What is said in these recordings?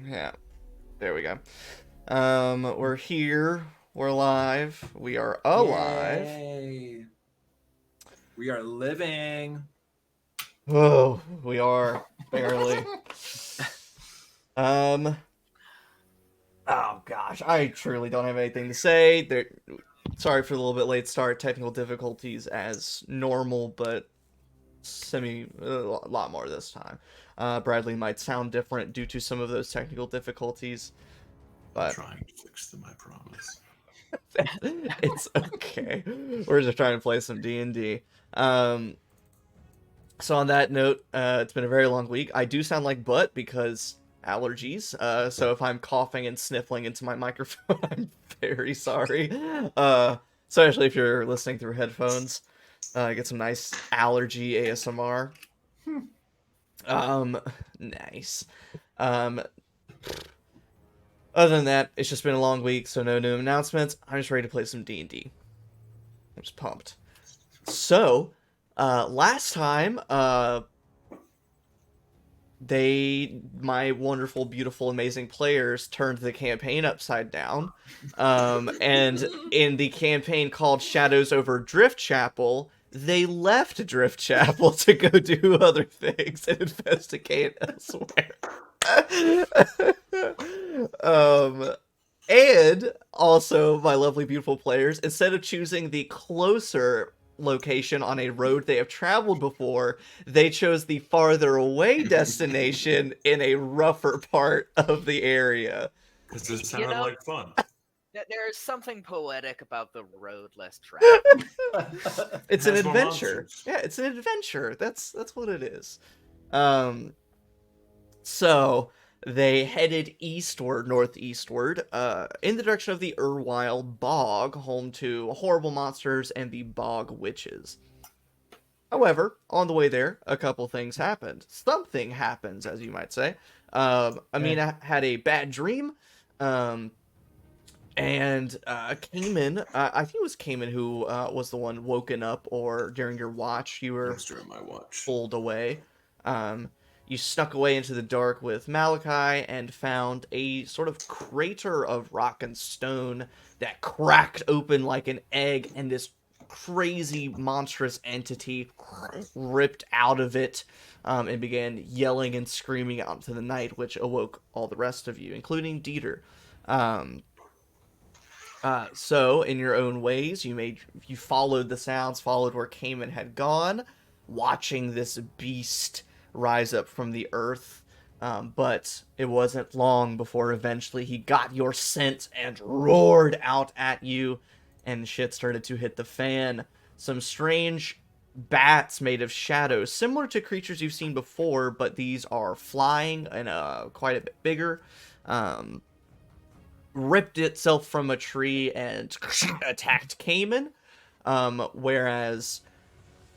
Yeah. There we go. We're here. We're live. We are alive. Yay. We are living. Oh, we are. Barely. Oh gosh, I truly don't have anything to say. Sorry for the little bit late start. Technical difficulties as normal, but a lot more this time. Bradley might sound different due to some of those technical difficulties, I'm but trying to fix them, I promise. it's okay. We're just trying to play some D&D. So on that note, it's been a very long week. I do sound like butt because allergies. So if I'm coughing and sniffling into my microphone, I'm very sorry. Especially if you're listening through headphones. Get some nice allergy ASMR. Nice. Um, Other than that, it's just been a long week, so no new announcements. I'm just ready to play some D&D. I'm just pumped. So, last time, my wonderful, beautiful, amazing players turned the campaign upside down. And in the campaign called Shadows Over Driftchapel, they left Driftchapel to go do other things and investigate elsewhere. And also, my lovely, beautiful players, instead of choosing the closer location on a road they have traveled before, they chose the farther away destination in a rougher part of the area. Because it sounded like fun. There is something poetic about the road less traveled. It's an Has more adventure. monsters. Yeah, it's an adventure. That's what it is. So they headed northeastward, in the direction of the Urwile Bog, home to horrible monsters and the Bog Witches. However, on the way there, a couple things happened. Something happens, as you might say. Aminah had a bad dream, and Kamin, I think it was Kamin who was the one woken up, or during your watch, you were That's during my watch. pulled away. You snuck away into the dark with Malachi and found a sort of crater of rock and stone that cracked open like an egg, and this crazy monstrous entity ripped out of it and began yelling and screaming out into the night, which awoke all the rest of you, including Dieter. So, in your own ways, you followed the sounds, followed where Kamin had gone, watching this beast rise up from the earth. But it wasn't long before eventually he got your scent and roared out at you, and shit started to hit the fan. Some strange bats made of shadows, similar to creatures you've seen before, but these are flying and quite a bit bigger. Ripped itself from a tree and attacked Kamin, whereas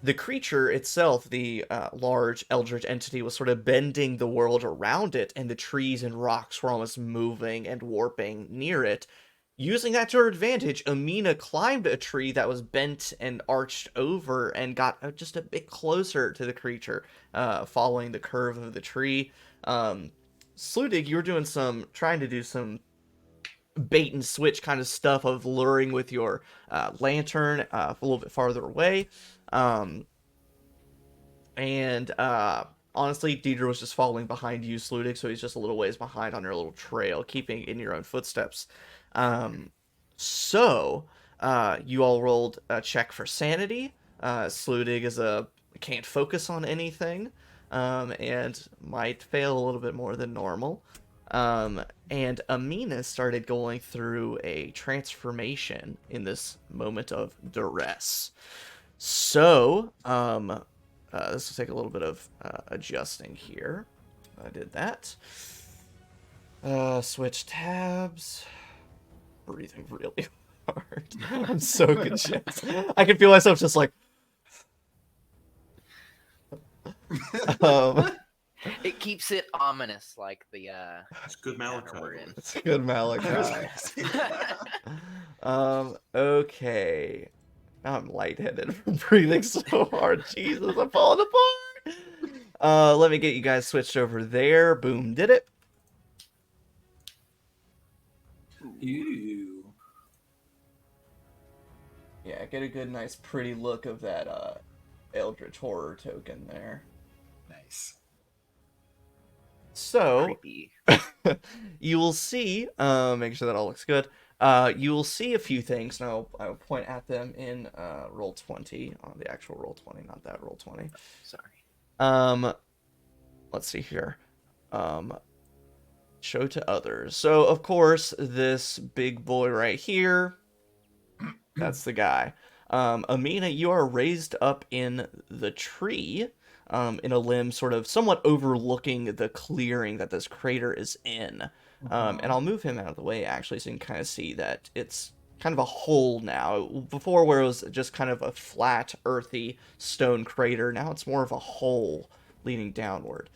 the creature itself, the large eldritch entity, was sort of bending the world around it, and the trees and rocks were almost moving and warping near it. Using that to her advantage, Aminah climbed a tree that was bent and arched over and got just a bit closer to the creature, following the curve of the tree. Sludig, you were trying to do some bait and switch kind of stuff of luring with your lantern a little bit farther away. Honestly, Deidre was just following behind you, Sludig, so he's just a little ways behind on your little trail, keeping in your own footsteps. So, you all rolled a check for sanity. Sludig can't focus on anything, and might fail a little bit more than normal. And Aminah started going through a transformation in this moment of duress. So, this will take a little bit of adjusting here. I did that. Switch tabs. Breathing really hard. I'm so congested. I can feel myself just like... It keeps it ominous, like the It's good Malachi. we're in. It's good Malachi. Okay. Now I'm lightheaded from breathing so hard. Jesus, I'm falling apart. Let me get you guys switched over there. Boom, did it. Ew. Yeah, get a good, nice, pretty look of that Eldritch Horror token there. Nice. So, Creepy. you will see, make sure that all looks good. You will see a few things, and I'll point at them in roll 20, on the actual roll 20, not that roll 20. Sorry. Let's see here. Show to others. So, of course, this big boy right here, that's the guy. Aminah, you are raised up in the tree, in a limb sort of somewhat overlooking the clearing that this crater is in. And I'll move him out of the way, actually, so you can kind of see that it's kind of a hole now. Before, where it was just kind of a flat, earthy stone crater, now it's more of a hole leading downward.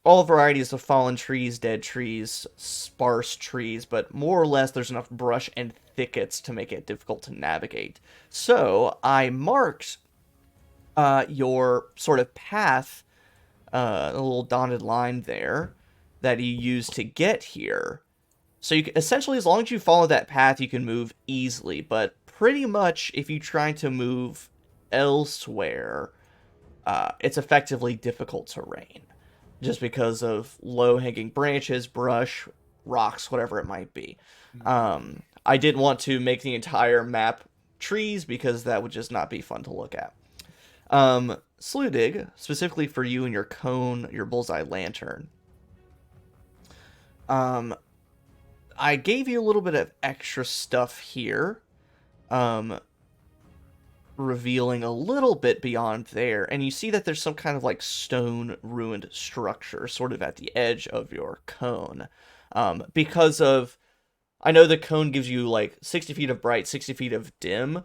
All varieties of fallen trees, dead trees, sparse trees, but more or less there's enough brush and thickets to make it difficult to navigate. So I marked your sort of path, a little dotted line there that you use to get here. So you can, essentially, as long as you follow that path, you can move easily. But pretty much, if you try to move elsewhere, it's effectively difficult terrain, just because of low-hanging branches, brush, rocks, whatever it might be. I didn't want to make the entire map trees, because that would just not be fun to look at. Sludig, specifically for you and your cone, your bullseye lantern, I gave you a little bit of extra stuff here, revealing a little bit beyond there, and you see that there's some kind of like stone ruined structure sort of at the edge of your cone. Because of, I know the cone gives you like 60 feet of bright, 60 feet of dim,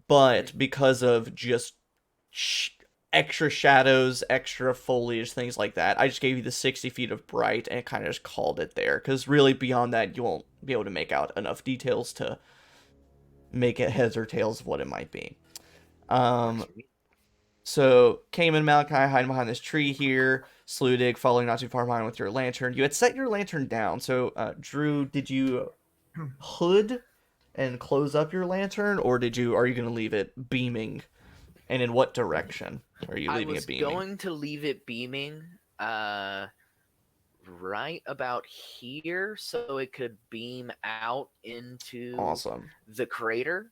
but because of just extra shadows, extra foliage, things like that, I just gave you the 60 feet of bright and kind of just called it there, because really beyond that you won't be able to make out enough details to make it heads or tails of what it might be. So Kamin, Malachi hiding behind this tree here. Sludig following not too far behind with your lantern. You had set your lantern down. So Drew, did you hood and close up your lantern, or are you going to leave it beaming? And in what direction are you leaving it beaming? I was going to leave it beaming right about here, so it could beam out into the crater,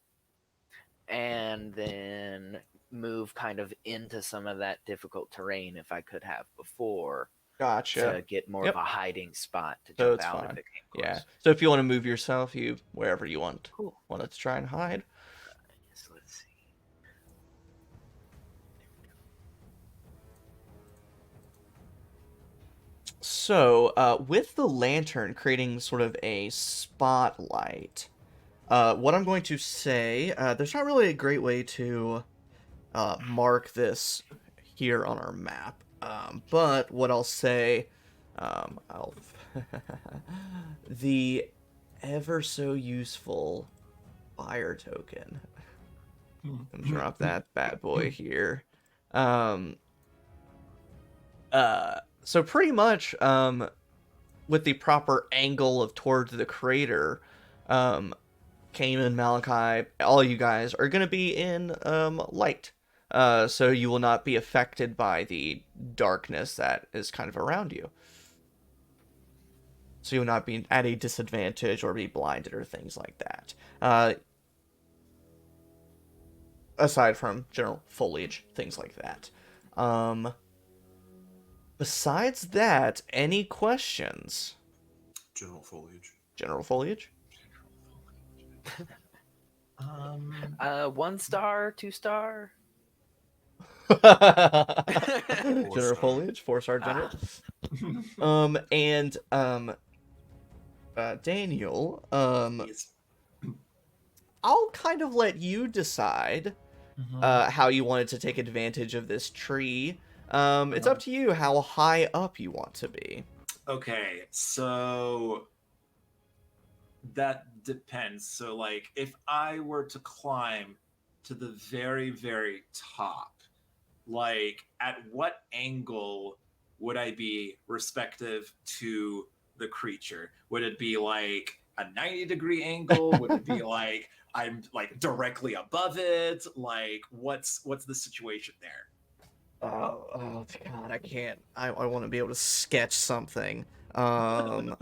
and then move kind of into some of that difficult terrain if I could have before. Gotcha. To get more of a hiding spot to So jump out if it came close. Yeah. So if you want to move yourself, you wherever you want. Cool. Want to try and hide. So let's see. So with the lantern creating sort of a spotlight, what I'm going to say, there's not really a great way to mark this here on our map, but what I'll say, the ever so useful fire token. Drop that bad boy here. So pretty much, with the proper angle of towards the crater, Kamin, Malachi, all you guys are going to be in light. So you will not be affected by the darkness that is kind of around you. So you will not be at a disadvantage or be blinded or things like that. Aside from general foliage, things like that. Besides that, any questions? General foliage. General foliage? 1 star, 2 star. General foliage, 4-star general. Daniel, Yes. I'll kind of let you decide how you wanted to take advantage of this tree. It's up to you how high up you want to be. Okay, so that depends. So, like, if I were to climb to the very, very top, like, at what angle would I be respective to the creature? Would it be like a 90-degree angle? Would it be like I'm like directly above it? Like what's the situation there? Oh God, I can't. I want to be able to sketch something. All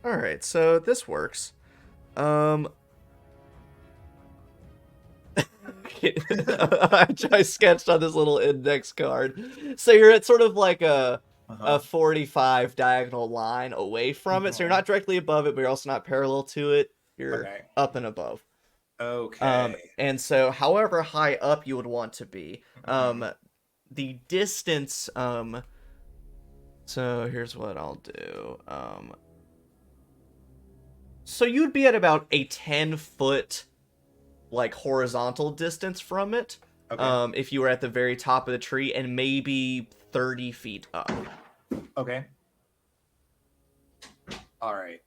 right, so this works. I sketched on this little index card. So you're at sort of like a 45 diagonal line away from it. So you're not directly above it, but you're also not parallel to it. You're up and above. Okay. And so however high up you would want to be, the distance, so here's what I'll do. So you'd be at about a 10-foot like horizontal distance from it, if you were at the very top of the tree, and maybe 30 feet up. Okay. All right.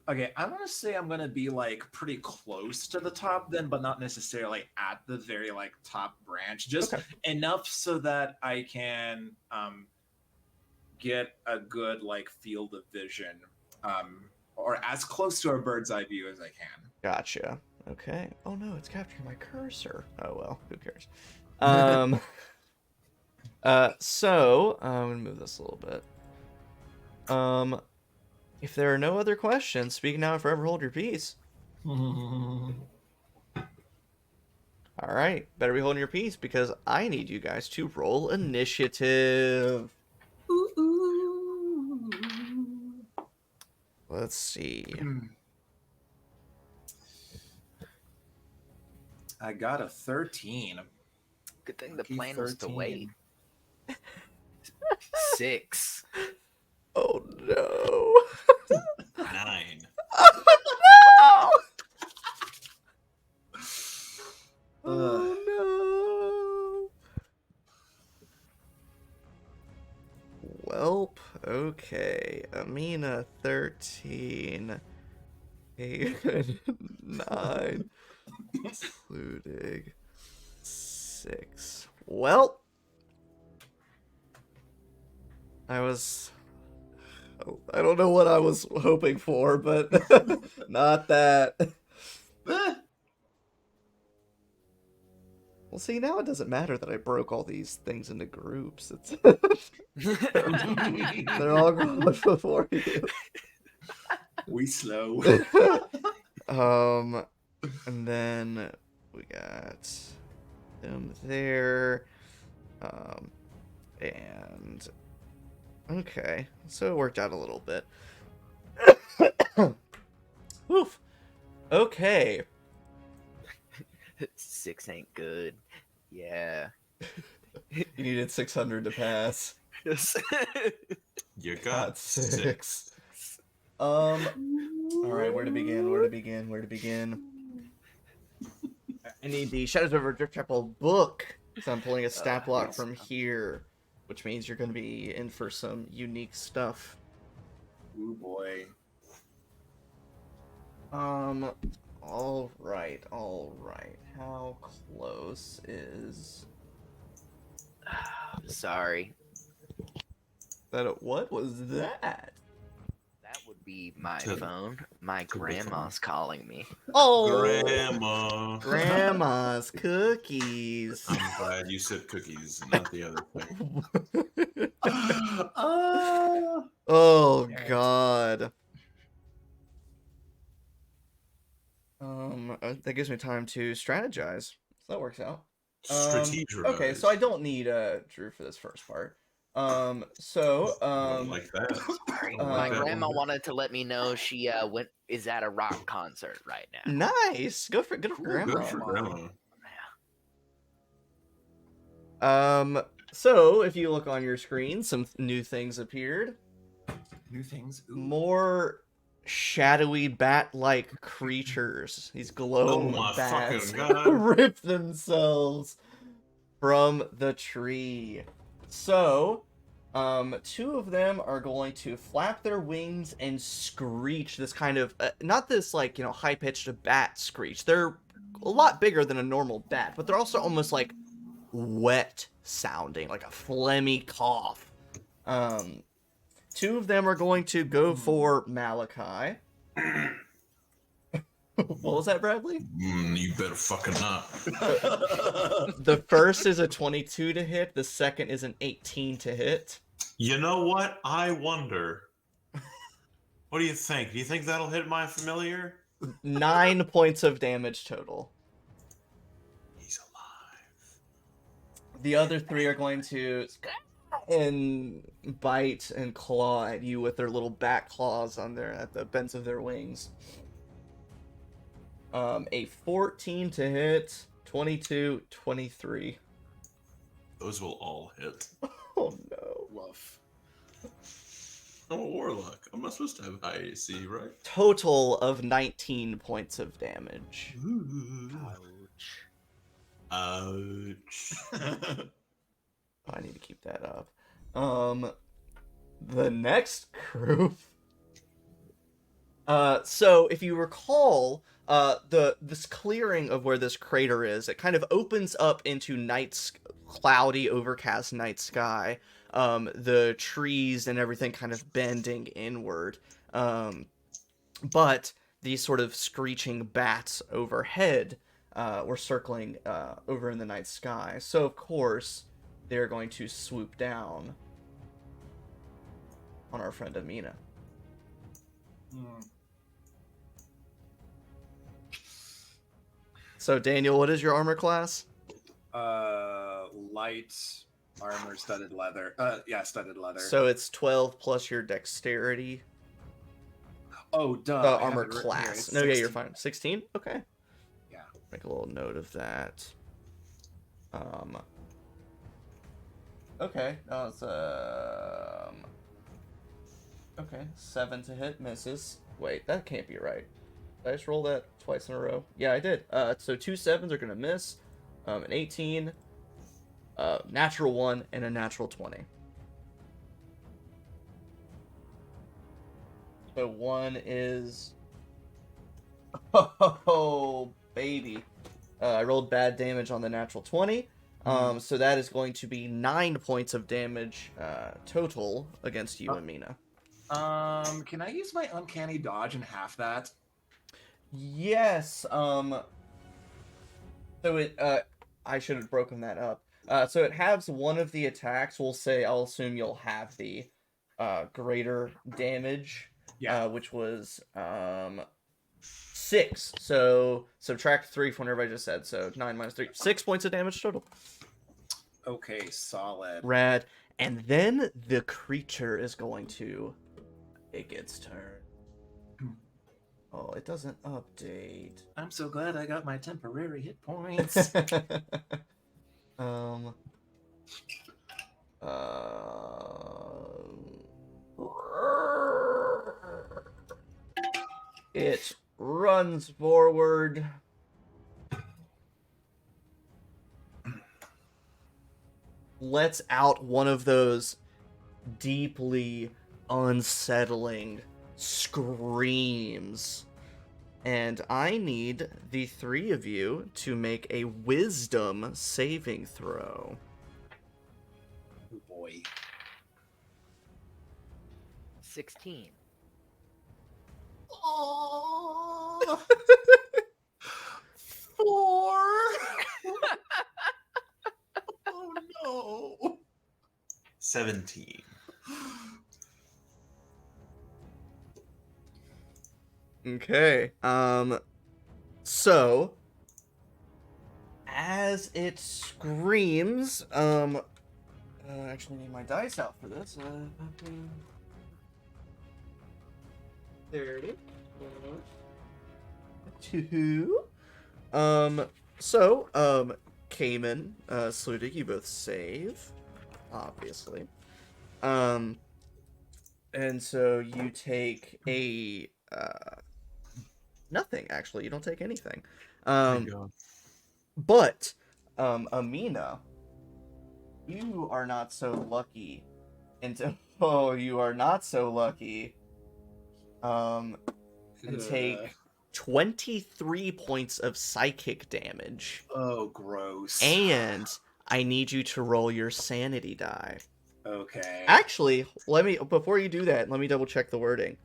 Okay, I want to say I'm gonna be like pretty close to the top then, but not necessarily at the very like top branch. Just enough so that I can get a good like field of vision, or as close to a bird's eye view as I can. Gotcha. Okay. Oh no, it's capturing my cursor. Oh well, who cares? So I'm gonna move this a little bit. If there are no other questions, speak now and forever hold your peace. All right, better be holding your peace because I need you guys to roll initiative. Let's see. I got a 13. Good thing the plan was to wait. 6. Oh no. 9. Oh no. Oh no. Welp. Okay. Aminah 13. 8 and 9. Including 6. Well, I don't know what I was hoping for, but not that. Well, see, now it doesn't matter that I broke all these things into groups. They're all gone before you. We slow. And then we got them there. And okay, so it worked out a little bit. Woof. Okay. 6 ain't good. Yeah. You needed 600 to pass. You got 6. All right, where to begin? I need the Shadows of Over Driftchapel book. So I'm pulling a stat block from here, which means you're going to be in for some unique stuff. Ooh boy. All right. How close is? Sorry. What was that? That would be my phone. My grandma's calling me. Oh, Grandma's cookies. I'm glad you said cookies, not the other thing. Oh God. That gives me time to strategize. So that works out. Strategize. Okay, so I don't need Drew for this first part. Like that. My grandma wanted to let me know she is at a rock concert right now. Nice. Good for grandma. Good for grandma. So if you look on your screen, some new things appeared. New things. Ooh. More shadowy bat-like creatures. These Gloam bats rip themselves from the tree. So, 2 of them are going to flap their wings and screech this kind of, not this like, high-pitched bat screech. They're a lot bigger than a normal bat, but they're also almost like wet sounding, like a phlegmy cough. Two of them are going to go for Malachi. What was that, Bradley? You better fucking not. The first is a 22 to hit. The second is an 18 to hit. You know what? I wonder. What do you think? Do you think that'll hit my familiar? 9 points of damage total. He's alive. The other 3 are going to and bite and claw at you with their little back claws at the bends of their wings. A 14 to hit, 22, 23. Those will all hit. Oh no. Woof. I'm a warlock. I'm not supposed to have high AC, right? Total of 19 points of damage. Ouch. I need to keep that up. The next group. So if you recall, this clearing of where this crater is, it kind of opens up into cloudy, overcast night sky. The trees and everything kind of bending inward. But these sort of screeching bats overhead were circling over in the night sky. So of course they're going to swoop down on our friend Aminah. So Daniel, what is your armor class? Light armor, studded leather. Studded leather. So it's 12 plus your dexterity. Oh, duh. Armor class. No, 16. Yeah, you're fine. 16? Okay. Yeah. Make a little note of that. Okay. It's okay. 7 to hit, misses. Wait, that can't be right. Did I just roll that twice in a row? Yeah, I did. So 2 7s are gonna miss. An 18, natural 1, and a natural 20. So 1 is... Oh, baby. I rolled bad damage on the natural 20. So that is going to be 9 points of damage total against you, Aminah. Can I use my uncanny dodge and half that? Yes. So it I should have broken that up. So it halves one of the attacks. I'll assume you'll have the greater damage. Yeah. Which was 6. So subtract 3 from whatever I just said. So 9 minus 3. 6 points of damage total. Okay, solid. Rad. And then the creature is going to take its turn. Oh, it doesn't update. I'm so glad I got my temporary hit points. It runs forward. Lets out one of those deeply unsettling screams. And I need the 3 of you to make a wisdom saving throw. Oh boy. 16. Oh. 4. Oh no. 17. Okay. So as it screams, I actually need my dice out for this. There it is. 2. Kamin, Sludig, you both save, obviously. And so you take a nothing, actually. You don't take anything. But Aminah, you are not so lucky. You are not so lucky. And take 23 points of psychic damage. Oh, gross. And I need you to roll your sanity die. Okay. Actually, before you do that, let me double check the wording.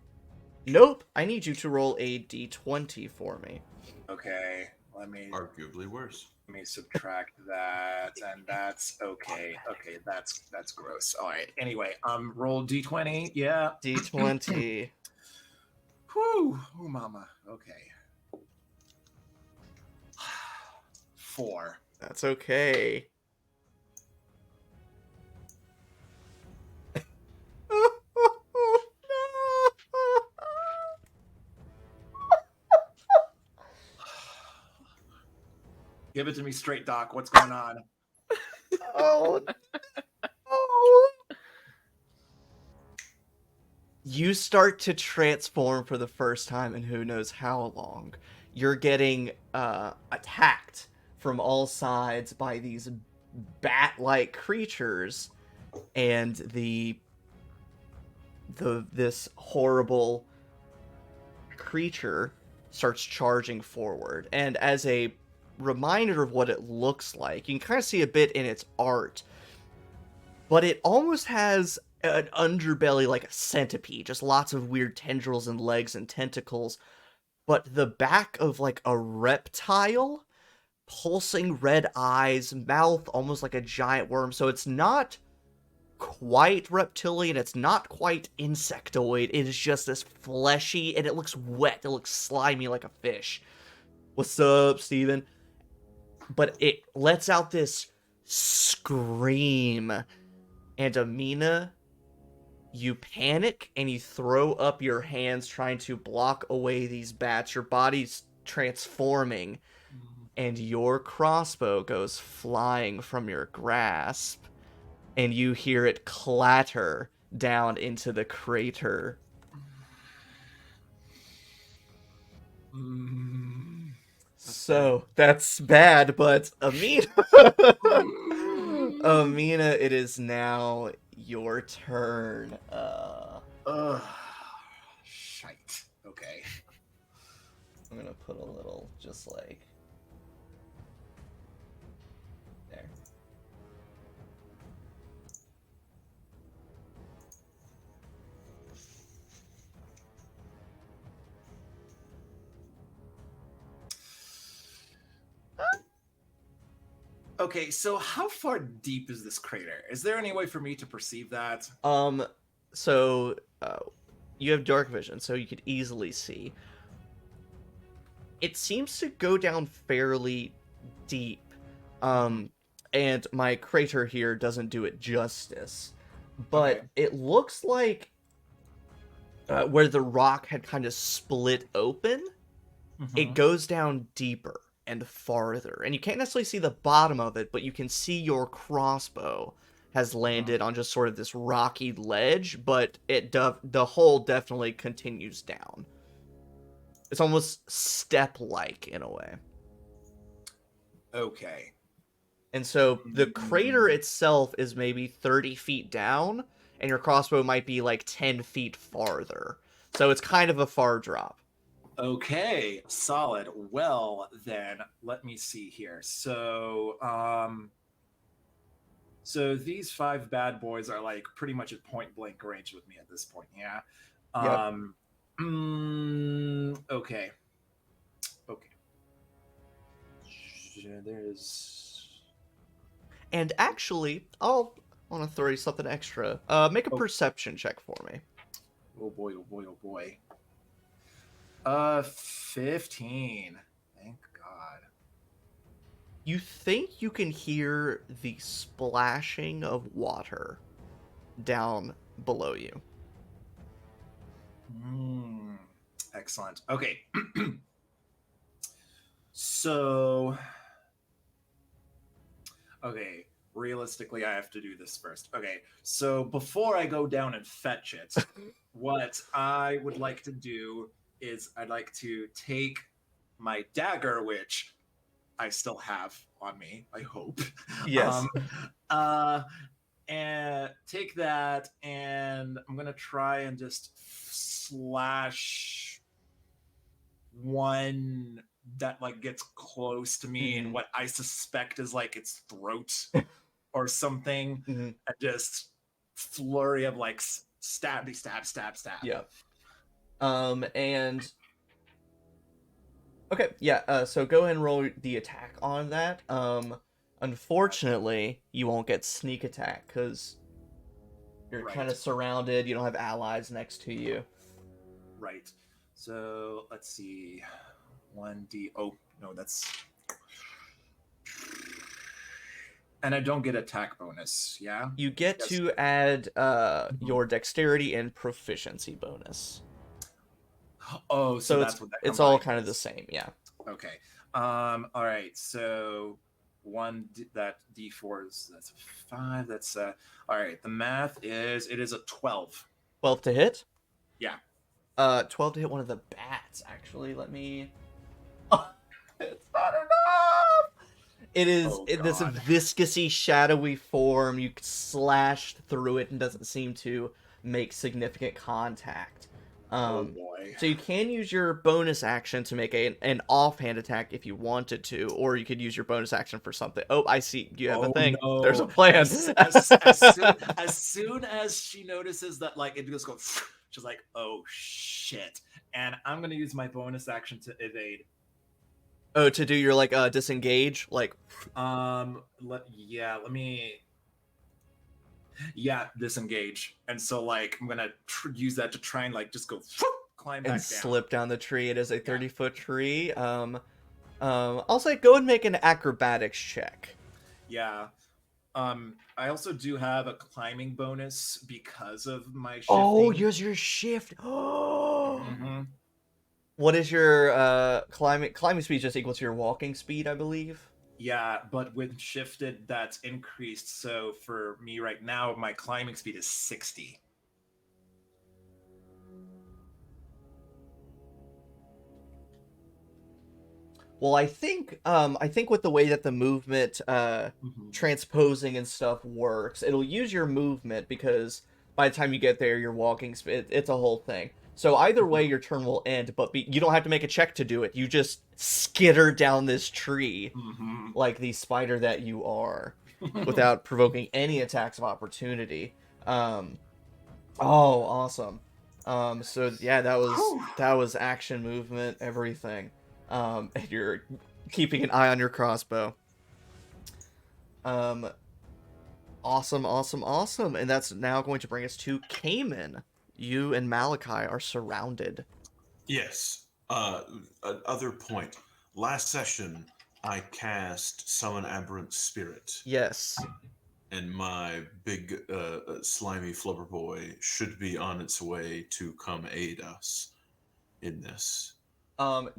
Nope, I need you to roll a d20 for me. Okay. Let me Arguably worse. subtract that, and that's okay. Okay, that's gross. All right. Anyway, roll d20. Yeah. D20. Whew. Oh, mama. Okay. 4. That's okay. Give it to me straight, Doc. What's going on? Oh. Oh. You start to transform for the first time in who knows how long. You're getting attacked from all sides by these bat-like creatures, and this horrible creature starts charging forward. And as a reminder of what it looks like, you can kind of see a bit in its art, but it almost has an underbelly like a centipede, just lots of weird tendrils and legs and tentacles, but the back of like a reptile, pulsing red eyes, mouth almost like a giant worm. So it's not quite reptilian, it's not quite insectoid, it is just this fleshy, and it looks wet, it looks slimy like a fish. What's up, Steven? But it lets out this scream, and Aminah, you panic and you throw up your hands trying to block away these bats. Your body's transforming, and your crossbow goes flying from your grasp, and you hear it clatter down into the crater. So, that's bad, but Aminah... Aminah, it is now your turn. Shite. Okay. I'm gonna put a little, just like... there. Okay, so how far deep is this crater? Is there any way for me to perceive that? So, you have dark vision, so you could easily see. It seems to go down fairly deep. And my crater here doesn't do it justice. But Okay. it looks like where the rock had kind of split open, it goes down deeper and farther. And you can't necessarily see the bottom of it, but you can see your crossbow has landed on just sort of this rocky ledge, but the hole definitely continues down. It's almost step-like in a way. Okay. And so the crater itself is maybe 30 feet down, and your crossbow might be like 10 feet farther. So it's kind of a far drop. Okay, solid. Well, then, let me see here. So, so these 5 bad boys are like pretty much at point blank range with me at this point, yeah? Okay. Okay. There's... And actually, I'll want to throw you something extra. Make a perception check for me. Oh boy, oh boy, oh boy. 15. Thank God. You think you can hear the splashing of water down below you. Excellent. Okay. So, okay, realistically, I have to do this first. Okay, so before I go down and fetch it, what I would like to do is I'd like to take my dagger, which I still have on me, I hope. Yes. And take that, and I'm gonna try and just slash one that like gets close to me in what I suspect is like its throat or something, and just flurry of like stab. Yeah. And okay, yeah. So go ahead and roll the attack on that. Unfortunately, you won't get sneak attack because you're kind of surrounded. You don't have allies next to you. Right. So let's see. 1d. Oh no, that's. And I don't get attack bonus. Yeah. You get to add your dexterity and proficiency bonus. Oh, so that's what that it's all kind of the same. Yeah. Okay. All right. So that d4 is that's a 5. That's all right. The math is it is a 12. 12 to hit? Yeah. 12 to hit one of the bats, actually. Let me. Oh, it's not enough! It is this viscousy, shadowy form. You slash through it and doesn't seem to make significant contact. Oh boy. So you can use your bonus action to make an offhand attack if you wanted to, or you could use your bonus action for something. Oh, I see. You have a thing. No. There's a plan. As soon as she notices that, like, it just goes, she's like, "Oh shit!" And I'm gonna use my bonus action to evade. Oh, to do your like disengage, like. Let me. Yeah, disengage, and so like I'm gonna use that to try and like just go climb back down. Slip down the tree. It is a 30-foot tree. I'll say go and make an acrobatics check. Yeah. I also do have a climbing bonus because of my shifting. Oh, use your shift. Oh. What is your climbing speed? Just equal to your walking speed, I believe. Yeah, but with shifted, that's increased. So for me right now, my climbing speed is 60. Well, I think with the way that the movement transposing and stuff works, it'll use your movement because by the time you get there, your walking speed, it's a whole thing. So either way, your turn will end, but you don't have to make a check to do it. You just skitter down this tree like the spider that you are, without provoking any attacks of opportunity. Oh, awesome. So yeah, that was action, movement, everything. And you're keeping an eye on your crossbow. Awesome. And that's now going to bring us to Kamin. You and Malachi are surrounded. Yes. Other point. Last session, I cast Summon Aberrant Spirit. Yes. And my big slimy flubber boy should be on its way to come aid us in this.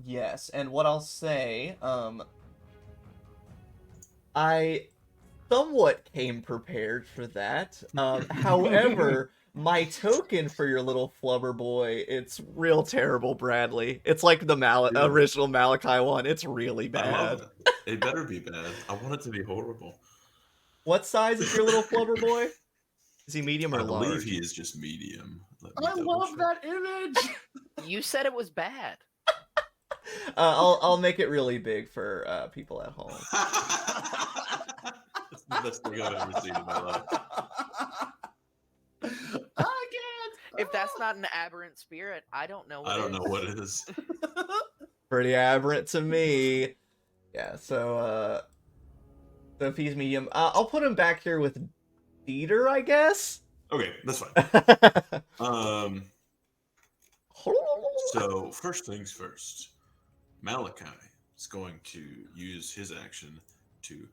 Yes. And what I'll say, I somewhat came prepared for that. However, my token for your little flubber boy, it's real terrible, Bradley. It's like the original Malachi one. It's really bad. I love it. It better be bad. I want it to be horrible. What size is your little flubber boy? Is he medium or large? I believe he is just medium. I love that image. You said it was bad. I'll make it really big for people at home. That's the best thing I've ever seen in my life. I can't. If that's not an aberrant spirit, I don't know what I don't know what it is. Pretty aberrant to me. Yeah, so if he's medium, I'll put him back here with Dieter, I guess. Okay, that's fine. So first things first, Malachi is going to use his action to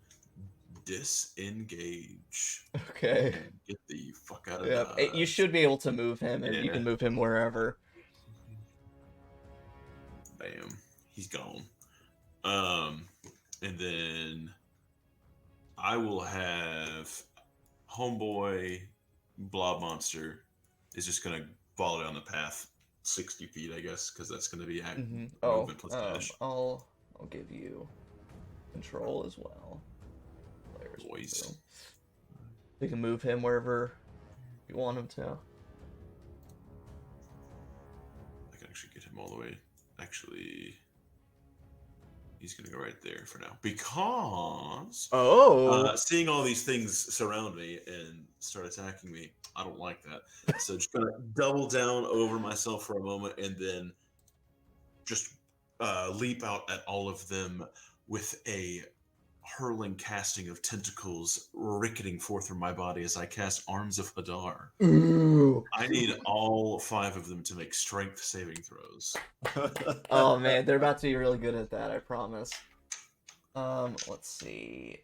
disengage. Okay. And get the fuck out of there. You should be able to move him, and you can move him wherever. Bam. He's gone. And then I will have homeboy blob monster is just gonna follow down the path 60 feet, I guess, because that's gonna be movement plus dash. I'll give you control as well. Voice. You can move him wherever you want him to. I can actually get him all the way. Actually, He's going to go right there for now. Because seeing all these things surround me and start attacking me, I don't like that. So just going to double down over myself for a moment and then just leap out at all of them with a hurling casting of tentacles ricketing forth from my body as I cast Arms of Hadar. Ooh. I need all 5 of them to make strength saving throws. Oh man, they're about to be really good at that, I promise. Let's see.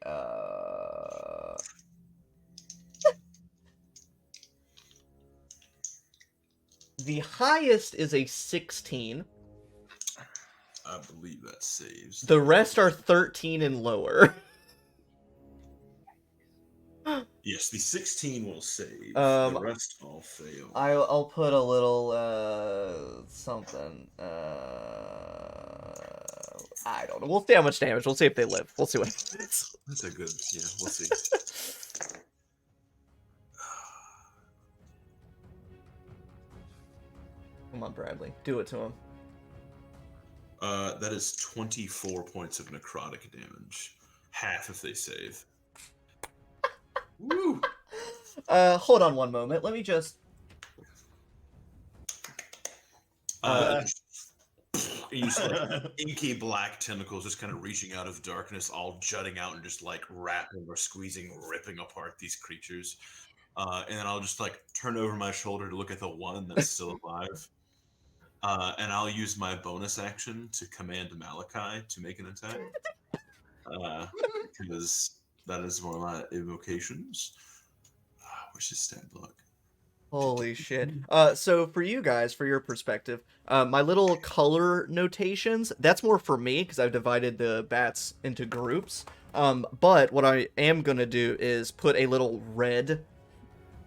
The highest is a 16. I believe that saves. The rest are 13 and lower. Yes, the 16 will save. The rest all fail. I'll put a little something. I don't know. We'll see how much damage. We'll see if they live. We'll see what happens. That's a good. Yeah, we'll see. Come on, Bradley. Do it to him. That is 24 points of necrotic damage. Half if they save. Woo! Hold on one moment. Let me just... You see like inky black tentacles just kind of reaching out of darkness, all jutting out and just like wrapping or squeezing, ripping apart these creatures. And then I'll just like turn over my shoulder to look at the one that's still alive. And I'll use my bonus action to command Malachi to make an attack. Because that is one of my invocations. Where's his stat block? Holy shit. So for you guys, for your perspective, my little color notations, that's more for me because I've divided the bats into groups. But what I am going to do is put a little red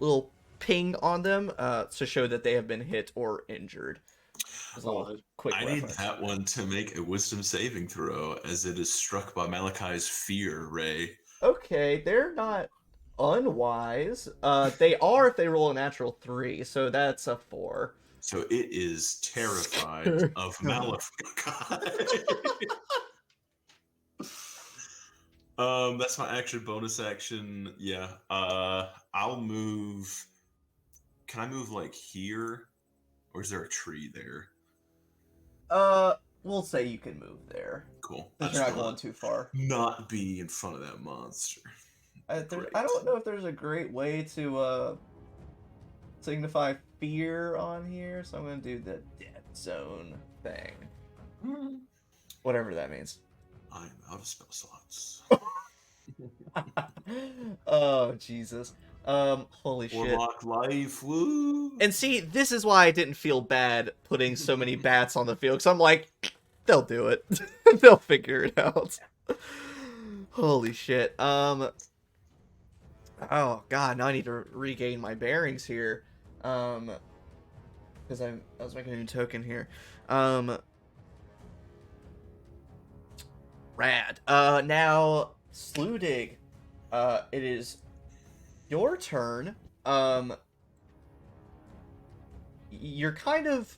little ping on them to show that they have been hit or injured. Quick I reference. need that one to make a wisdom saving throw as it is struck by Malachi's fear ray. Okay, they're not unwise. They are if they roll a natural 3, so that's a 4. So it is terrified of Malachi. That's my action, bonus action. Yeah. I'll move. Can I move like here? Or is there a tree there? We'll say you can move there. Cool. You're not going too far. Not be in front of that monster. I don't know if there's a great way to signify fear on here, so I'm gonna do the death zone thing. Whatever that means. I'm out of spell slots. Oh Jesus. Holy shit. Warlock life, woo! And see, this is why I didn't feel bad putting so many bats on the field, because I'm like, they'll do it. They'll figure it out. Holy shit. Oh god, now I need to regain my bearings here. Because I was making a new token here. Rad. Now, Sludig, it is your turn. You're kind of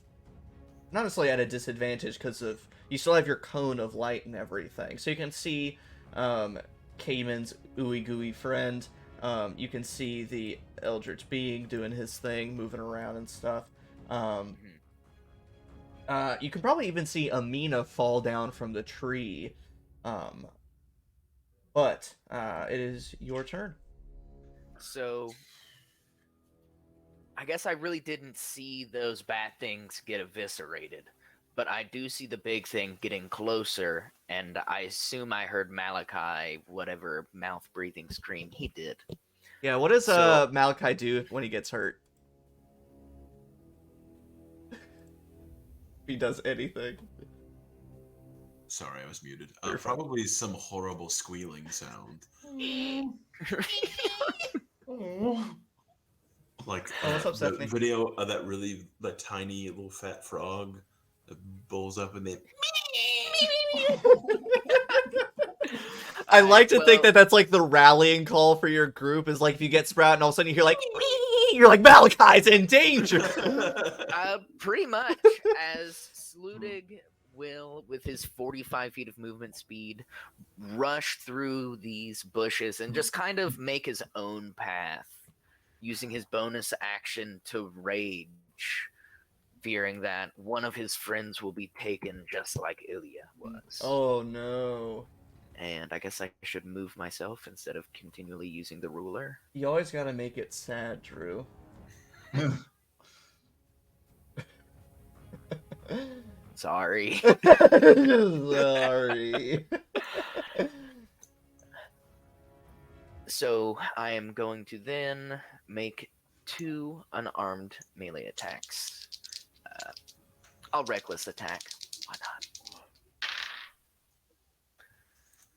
not necessarily at a disadvantage because of you still have your cone of light and everything, so you can see Kamin's ooey gooey friend. You can see the Eldritch being doing his thing, moving around and stuff. You can probably even see Aminah fall down from the tree. But it is your turn. So, I guess I really didn't see those bad things get eviscerated, but I do see the big thing getting closer, and I assume I heard Malachi, whatever mouth-breathing scream he did. Yeah, what does Malachi do when he gets hurt? If he does anything. Sorry, I was muted. Probably some horrible squealing sound. Like what's up, the Stephanie? video of that tiny little fat frog that bowls up and then. I like to think that that's like the rallying call for your group is like if you get Sprout and all of a sudden you hear like you're like Malachi's in danger. Pretty much as Sludig will, with his 45 feet of movement speed, rush through these bushes and just kind of make his own path, using his bonus action to rage, fearing that one of his friends will be taken just like Ilya was. Oh no. And I guess I should move myself instead of continually using the ruler. You always gotta make it sad, Drew. Sorry. Sorry. So I am going to then make 2 unarmed melee attacks. I'll reckless attack. Why not?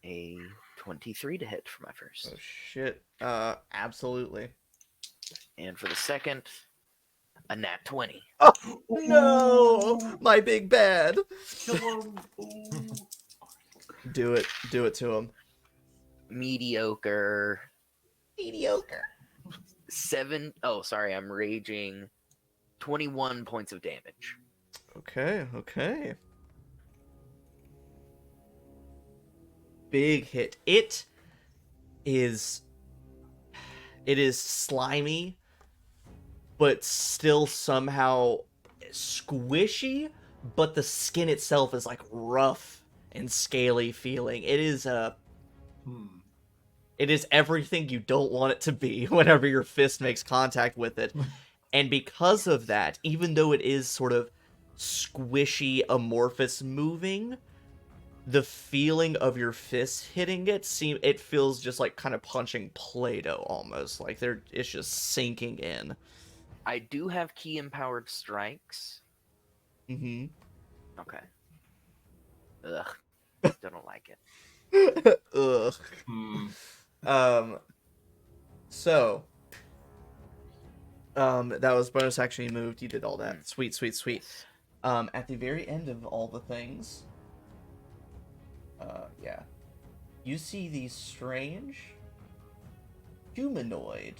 A 23 to hit for my first. Oh shit. Absolutely. And for the second, a nat 20. Oh no! My big bad. Kill him. Do it. Do it to him. Mediocre. 7. Oh, sorry, I'm raging. 21 points of damage. Okay, okay. Big hit. It is slimy, but still somehow squishy, but the skin itself is like rough and scaly feeling. It is it is everything you don't want it to be whenever your fist makes contact with it. And because of that, even though it is sort of squishy, amorphous moving, the feeling of your fist hitting it feels just like kind of punching Play-Doh almost. Like it's just sinking in. I do have key empowered strikes. Mm-hmm. Okay. Ugh. Still don't like it. Ugh. So that was bonus action. You moved. You did all that. Sweet. At the very end of all the things, yeah, you see these strange humanoid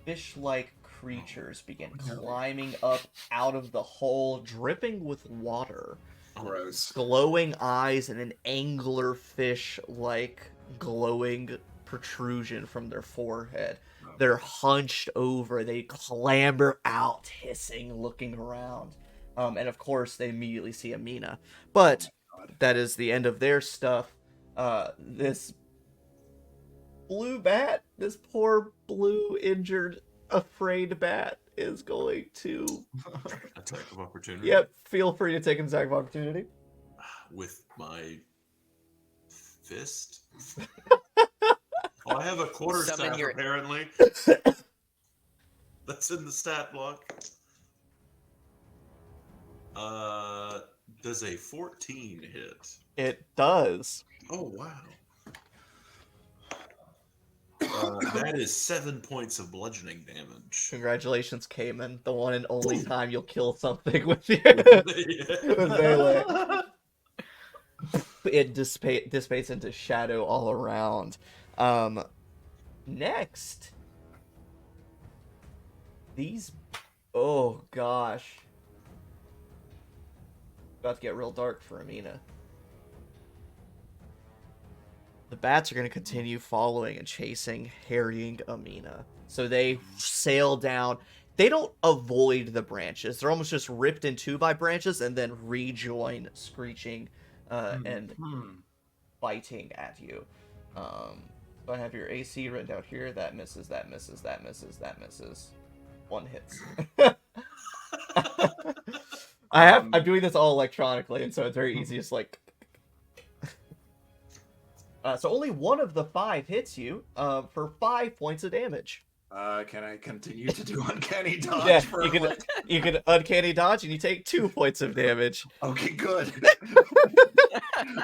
fish-like creatures begin climbing up out of the hole, dripping with water. Gross. Glowing eyes and an anglerfish-like glowing protrusion from their forehead. They're hunched over. They clamber out, hissing, looking around. And of course, they immediately see Aminah. But that is the end of their stuff. This blue bat, this poor blue, injured, afraid bat, is going to... Attack of opportunity? Yep, feel free to take an attack of opportunity. With my fist? Oh, I have a quarterstaff, apparently. That's in the stat block. Does a 14 hit? It does. Oh, wow. That is 7 points of bludgeoning damage. Congratulations, Kamin. The one and only time you'll kill something with with melee. It dissipates into shadow all around. Next, these... Oh, gosh. About to get real dark for Aminah. The bats are going to continue following and chasing, harrying Aminah. So they sail down. They don't avoid the branches. They're almost just ripped in two by branches and then rejoin, screeching and biting at you. So I have your AC written down here. That misses, that misses, that misses, that misses. One hits. I'm doing this all electronically, and so it's very easy. Just like... so only one of the 5 hits you for 5 points of damage. Can I continue to do uncanny dodge? Yeah, for you can uncanny dodge, and you take 2 points of damage. Okay, good.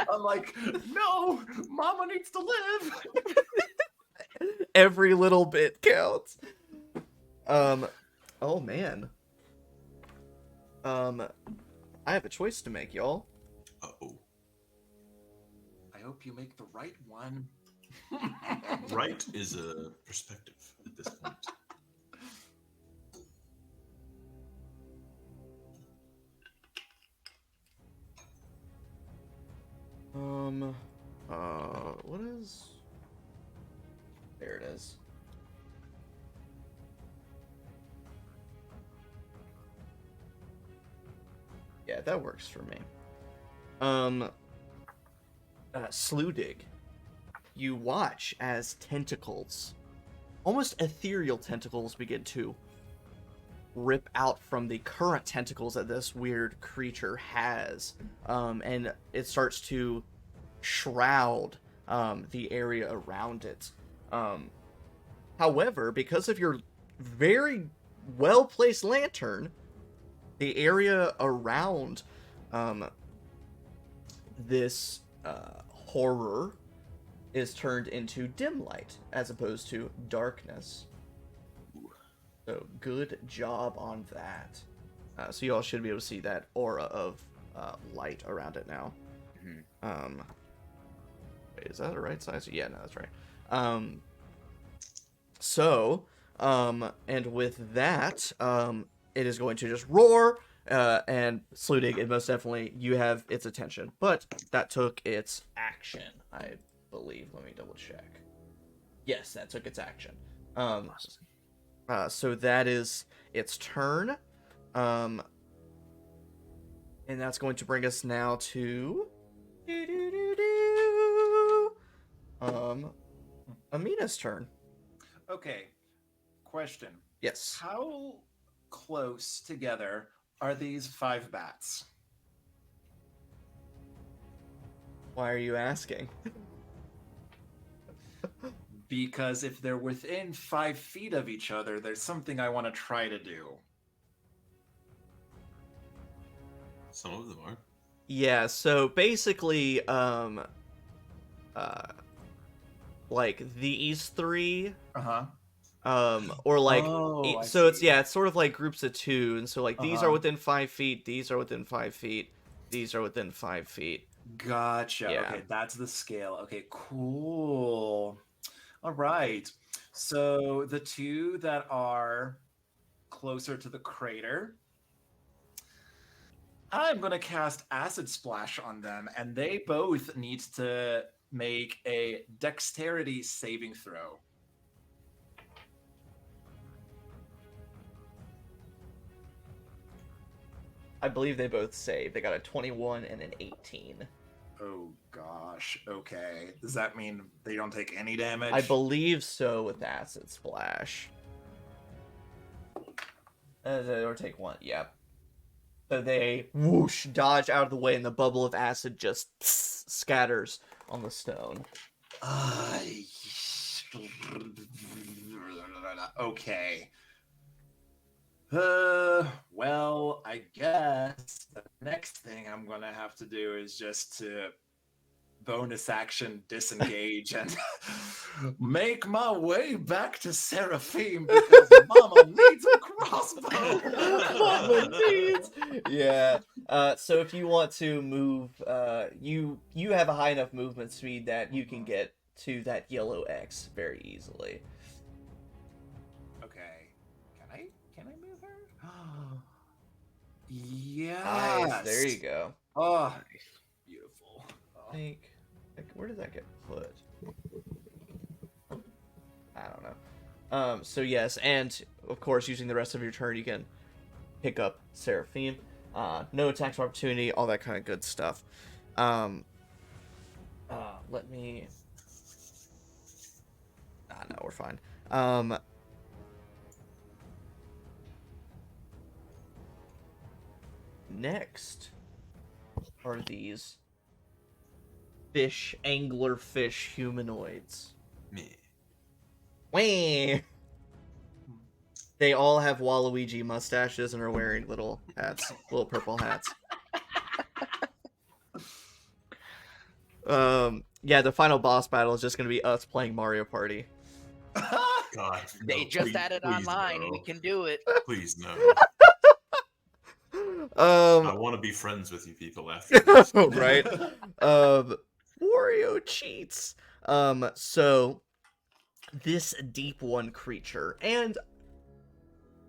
I'm like, no, Mama needs to live. Every little bit counts. Oh man. I have a choice to make, y'all. Uh-oh. I hope you make the right one. Right is a perspective at this point. What is... There it is. Yeah, that works for me. Sludig, you watch as tentacles, almost ethereal tentacles, begin to rip out from the current tentacles that this weird creature has, and it starts to shroud the area around it. However, because of your very well-placed lantern, the area around this horror is turned into dim light as opposed to darkness. So good job on that. So you all should be able to see that aura of light around it now. Mm-hmm. Wait, is that the right size? Yeah, no, that's right. And with that, it is going to just roar, and Sludig, and most definitely you have its attention. But that took its action, I believe. Let me double check. Yes, that took its action. So that is its turn. And that's going to bring us now to... Aminah's turn. Okay. Question. Yes. How close together are these 5 bats? Why are you asking? Because if they're within 5 feet of each other, there's something I want to try to do. Some of them are. Yeah, so basically, like these 3, or like, so it's, yeah, it's sort of like groups of 2, and so like these are within 5 feet, these are within 5 feet, these are within 5 feet. Gotcha. Yeah. Okay, that's the scale. Okay, cool. All right. So the 2 that are closer to the crater, I'm going to cast Acid Splash on them, and they both need to make a dexterity saving throw. I believe they both save. They got a 21 and an 18. Oh gosh. Okay. Does that mean they don't take any damage? I believe so with Acid Splash. Or take 1, yeah. So they whoosh, dodge out of the way, and the bubble of acid just scatters on the stone. Okay. Well, I guess the next thing I'm gonna have to do is just to bonus action disengage and make my way back to Seraphim because Mama needs a crossbow. Mama needs. Yeah. So if you want to move, you have a high enough movement speed that you can get to that yellow X very easily. Okay. Can I move her? Yes. Nice. There you go. Oh, beautiful. Oh. Like, where did that get put? I don't know. So yes, and of course, using the rest of your turn, you can pick up Seraphim. No attacks of opportunity, all that kind of good stuff. Let me... no, we're fine. Next are these anglerfish humanoids. Me. Whee! They all have Waluigi mustaches and are wearing little hats, little purple hats. Yeah, the final boss battle is just going to be us playing Mario Party. God, They just added online. No. We can do it. Please no. I want to be friends with you people after this. Right? Wario cheats. So this deep one creature, and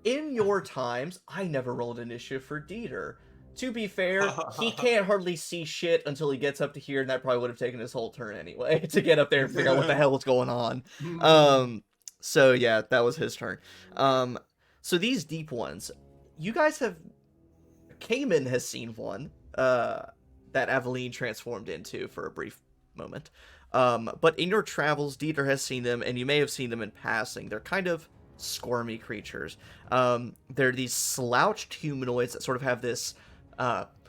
in your times, I never rolled initiative for Dieter. To be fair, he can't hardly see shit until he gets up to here, and that probably would have taken his whole turn anyway to get up there and figure out what the hell was going on. So yeah, that was his turn. So these deep ones, you guys have... Kamin has seen one that Aveline transformed into for a brief moment. But in your travels, Dieter has seen them, and you may have seen them in passing. They're kind of squirmy creatures. They're these slouched humanoids that sort of have this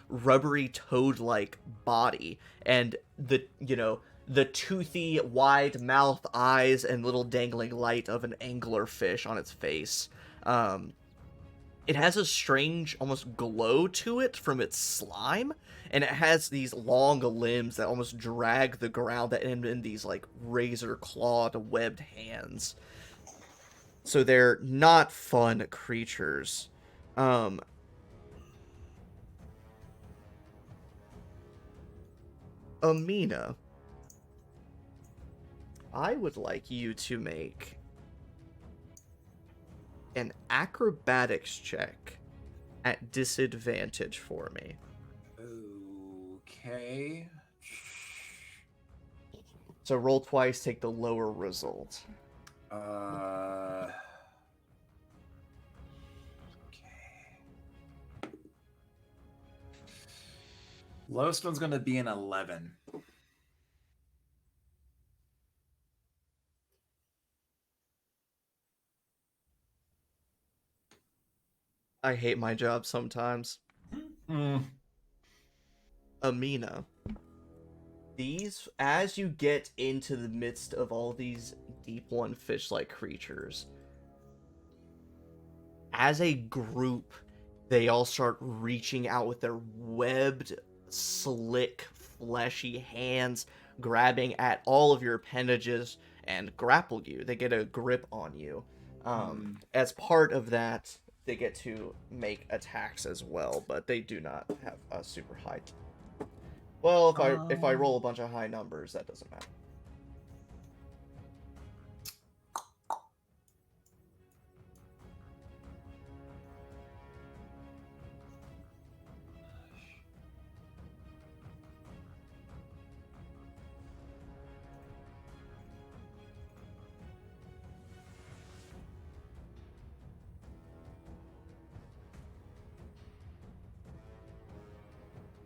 rubbery toad-like body, and the toothy, wide mouth, eyes, and little dangling light of an anglerfish on its face. It has a strange, almost glow to it from its slime, and it has these long limbs that almost drag the ground that end in these, like, razor-clawed, webbed hands. So they're not fun creatures. Aminah, I would like you to make an acrobatics check at disadvantage for me. Okay. So roll twice, take the lower result. Okay. Lowest one's gonna be an 11. I hate my job sometimes. Aminah, these, as you get into the midst of all these deep one fish-like creatures, as a group, they all start reaching out with their webbed, slick, fleshy hands, grabbing at all of your appendages and grapple you. They get a grip on you. As part of that, they get to make attacks as well, but they do not have a super high. Well, if I roll a bunch of high numbers, that doesn't matter.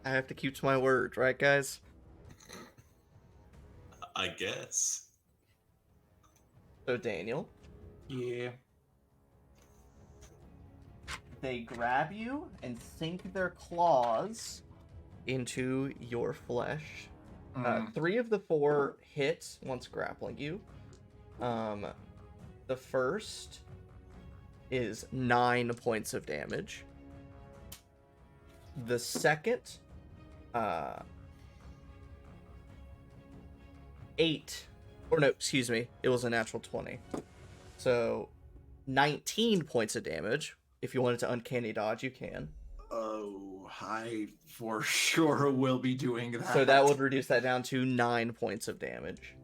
I have to keep to my word, right, guys? I guess. So, Daniel. Yeah. They grab you and sink their claws into your flesh. 3 of the 4 hit once grappling you. The first is 9 points of damage. The second, 8. Or no, excuse me. It was a natural 20. So, 19 points of damage. If you wanted to uncanny dodge, you can. Oh, I for sure will be doing that. So that would reduce that down to 9 points of damage.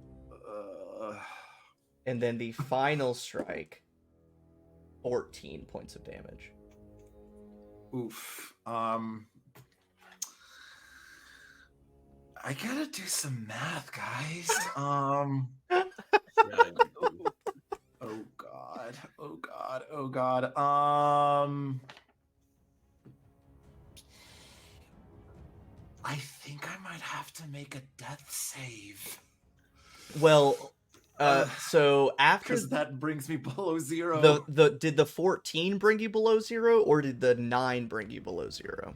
And then the final strike, 14 points of damage. Oof. I gotta do some math, guys. Oh god. Oh god. Oh god. I think I might have to make a death save. Well, so after that brings me below 0. Did the 14 bring you below 0, or did the 9 bring you below 0?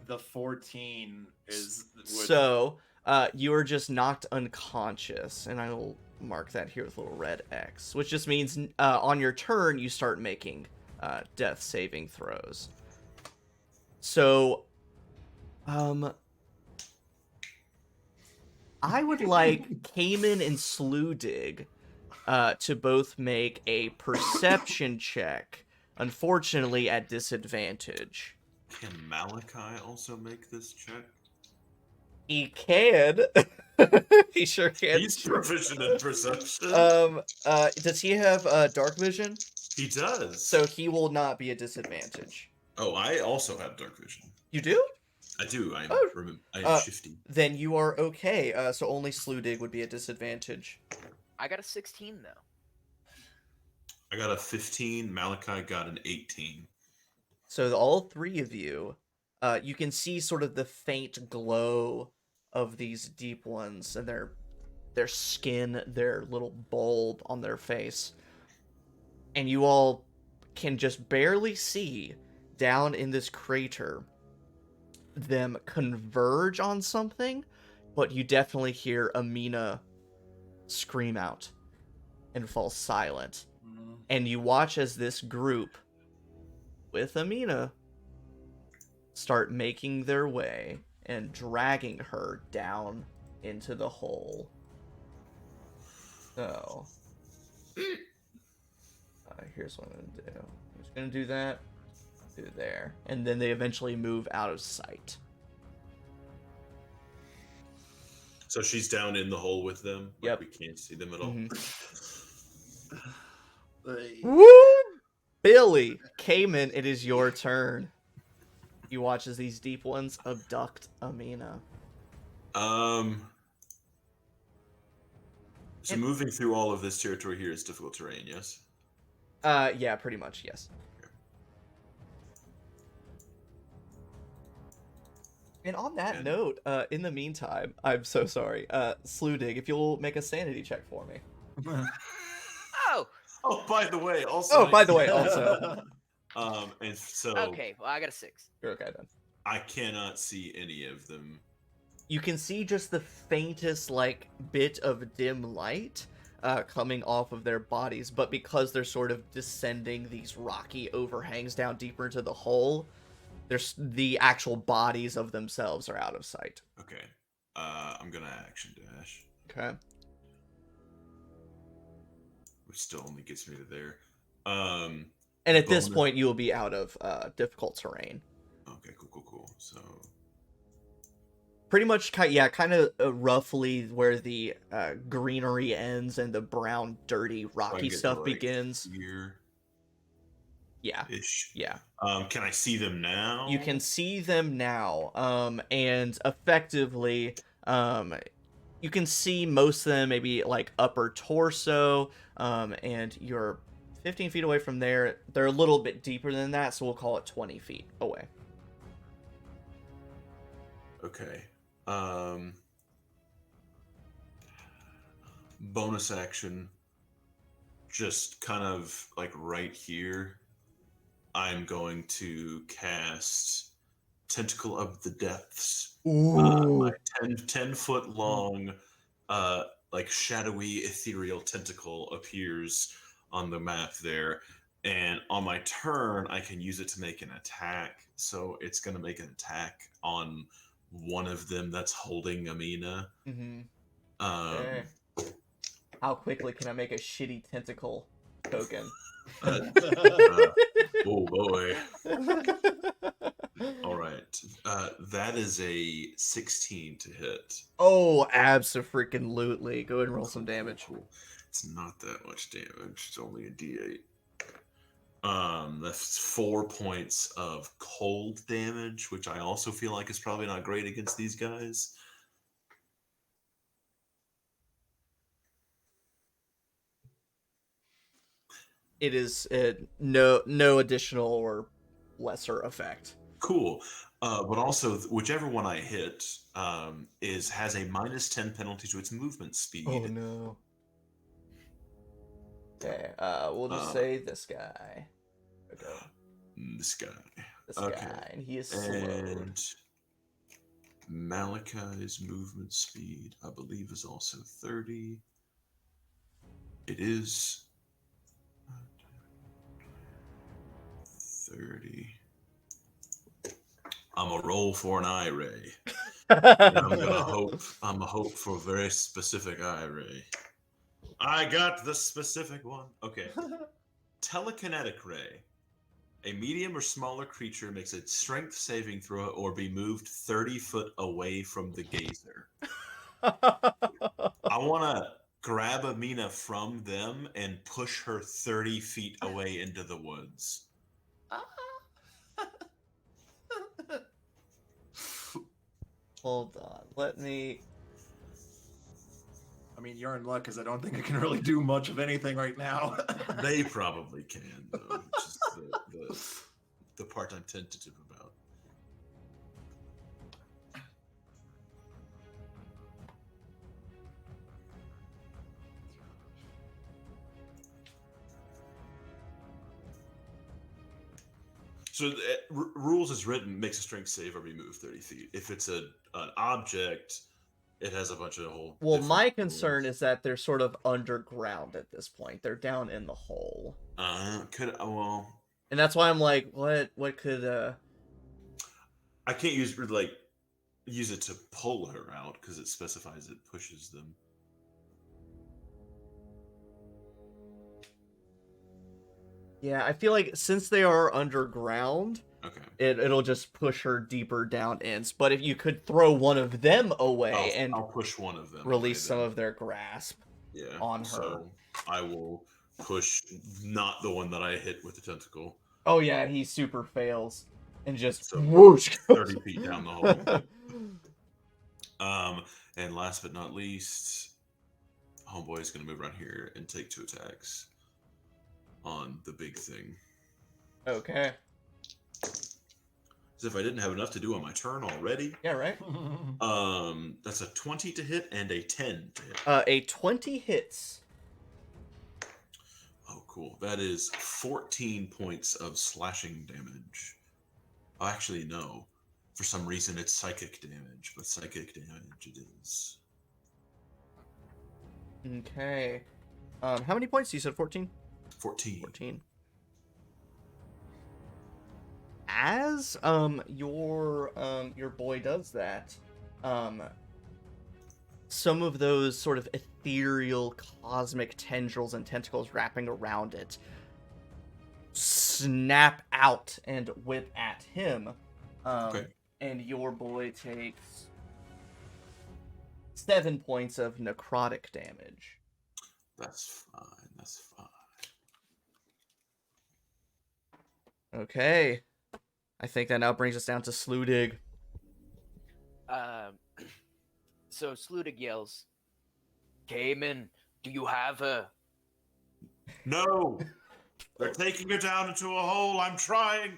The 14 is... So, you are just knocked unconscious, and I will mark that here with a little red X, which just means on your turn, you start making death saving throws. So, I would like Kamin and Slewdig to both make a perception check, unfortunately at disadvantage. Can Malachi also make this check? He can. He sure can. He's proficient in perception. Does he have dark vision? He does. So he will not be a disadvantage. Oh, I also have dark vision. You do? I do. I'm Oh. shifty. Then you are okay. So only Sludig would be a disadvantage. I got a 16 though. I got a 15. Malachi got an 18. So all three of you, you can see sort of the faint glow of these deep ones and their skin, their little bulb on their face. And you all can just barely see down in this crater them converge on something, but you definitely hear Aminah scream out and fall silent. And you watch as this group with Aminah start making their way and dragging her down into the hole. So, here's what I'm going to do. I'm just going to do that, do there. And then they eventually move out of sight. So she's down in the hole with them? Yep. Like we can't see them at all? Woo! Billy, Kamin, it is your turn. You watch as these deep ones abduct Aminah. So moving through all of this territory here is difficult terrain, yes? Yeah, pretty much, yes. And on that note, in the meantime, I'm so sorry, Sludig, if you'll make a sanity check for me. Oh, by the way, also. And so. Okay, well, I got a 6. You're okay then. I cannot see any of them. You can see just the faintest, like, bit of dim light coming off of their bodies, but because they're sort of descending these rocky overhangs down deeper into the hole, the actual bodies of themselves are out of sight. Okay. I'm gonna action dash. Okay. Which still only gets me to there. And at this point, you will be out of difficult terrain. Okay, cool. So pretty much, yeah, kind of roughly where the greenery ends and the brown, dirty, rocky stuff begins. Here. Yeah. Ish. Yeah. Can I see them now? You can see them now. And effectively, you can see most of them, maybe like upper torso. And you're 15 feet away from there. They're a little bit deeper than that, so we'll call it 20 feet away. Okay. Bonus action. Just kind of like right here. I'm going to cast Tentacle of the Depths. My 10 foot long, like shadowy ethereal tentacle appears on the map there. And on my turn, I can use it to make an attack. So it's going to make an attack on one of them that's holding Aminah. Okay. How quickly can I make a shitty tentacle token? Oh boy. All right. That is a 16 to hit. Oh, abso-freaking-lutely. Go ahead and roll some damage. Cool. It's not that much damage. It's only a D8. That's 4 points of cold damage, which I also feel like is probably not great against these guys. It is no additional or lesser effect. Cool. But also, whichever one I hit has a -10 penalty to its movement speed. Oh no. Okay, we'll just say this guy. Okay. This guy. This guy, and he is slowed. And Malachi's movement speed, I believe, is also 30. It is 30. I'm a roll for an eye ray. I'm gonna hope for a very specific eye ray. I got the specific one. Okay. Telekinetic ray. A medium or smaller creature makes a strength saving throw or be moved 30 foot away from the gazer. I want to grab Aminah from them and push her 30 feet away into the woods. Hold on. Let me... I mean, you're in luck because I don't think I can really do much of anything right now. They probably can, though, which is the part I'm tentative about. So rules as written makes a strength save every move 30 feet. If it's an object, it has a bunch of whole. Well, my rules. concern is that they're sort of underground at this point. They're down in the hole. Well. And that's why I'm like, what could I can't use it to pull her out because it specifies it pushes them. Yeah, I feel like since they are underground, okay, it'll just push her deeper down in. But if you could throw one of them away I'll push one of them, release some of their grasp on her. So I will push not the one that I hit with the tentacle. Oh yeah, he super fails and just So whoosh, 30 feet down the hole. And last but not least, Homeboy is going to move around here and take 2 attacks on the big thing. Okay. As if I didn't have enough to do on my turn already. Yeah, right. That's a 20 to hit and a 10 to hit. A 20 hits. Oh, cool. That is 14 points of slashing damage. Actually, no. For some reason, it's psychic damage, but psychic damage it is. Okay. How many points? You said 14? 14. As your boy does that, some of those sort of ethereal cosmic tendrils and tentacles wrapping around it snap out and whip at him. Okay. And your boy takes 7 points of necrotic damage. That's fine. Okay. I think that now brings us down to Sludig. So Sludig yells, Kamin, do you have a... No! They're taking her down into a hole. I'm trying.